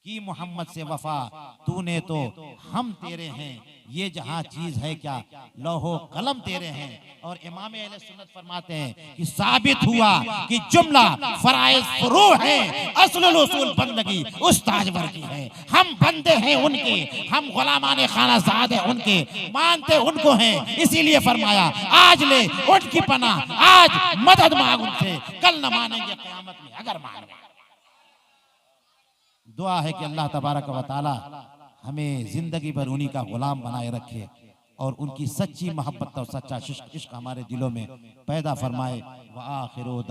A: कि मोहम्मद से वफा तूने तो हम तेरे हैं, ये जहां चीज है क्या लौहो कलम तेरे हैं। और इमाम अहले सुन्नत फरमाते हैं कि साबित हुआ कि जुमला फराइज फुरू है, असलुल उसूल बंदगी उस ताजवर की है। हम बंदे हैं उनके, हम गुलामाने खानाजाद हैं उनके, मानते उनको हैं। इसीलिए फरमाया आज ले उठ की पनाह, आज मदद मांग उनसे, कल न मानेंगे क़यामत में अगर मान। दुआ है कि अल्लाह तबारक व तआला हमें जिंदगी भर उन्हीं का गुलाम बनाए रखे और उनकी सच्ची मोहब्बत और सच्चा इश्क हमारे दिलों में पैदा फरमाए। व आखिरु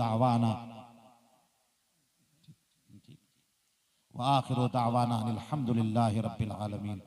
A: दावाना अनिल हम्दुलिल्लाहि रब्बिल आलमीन।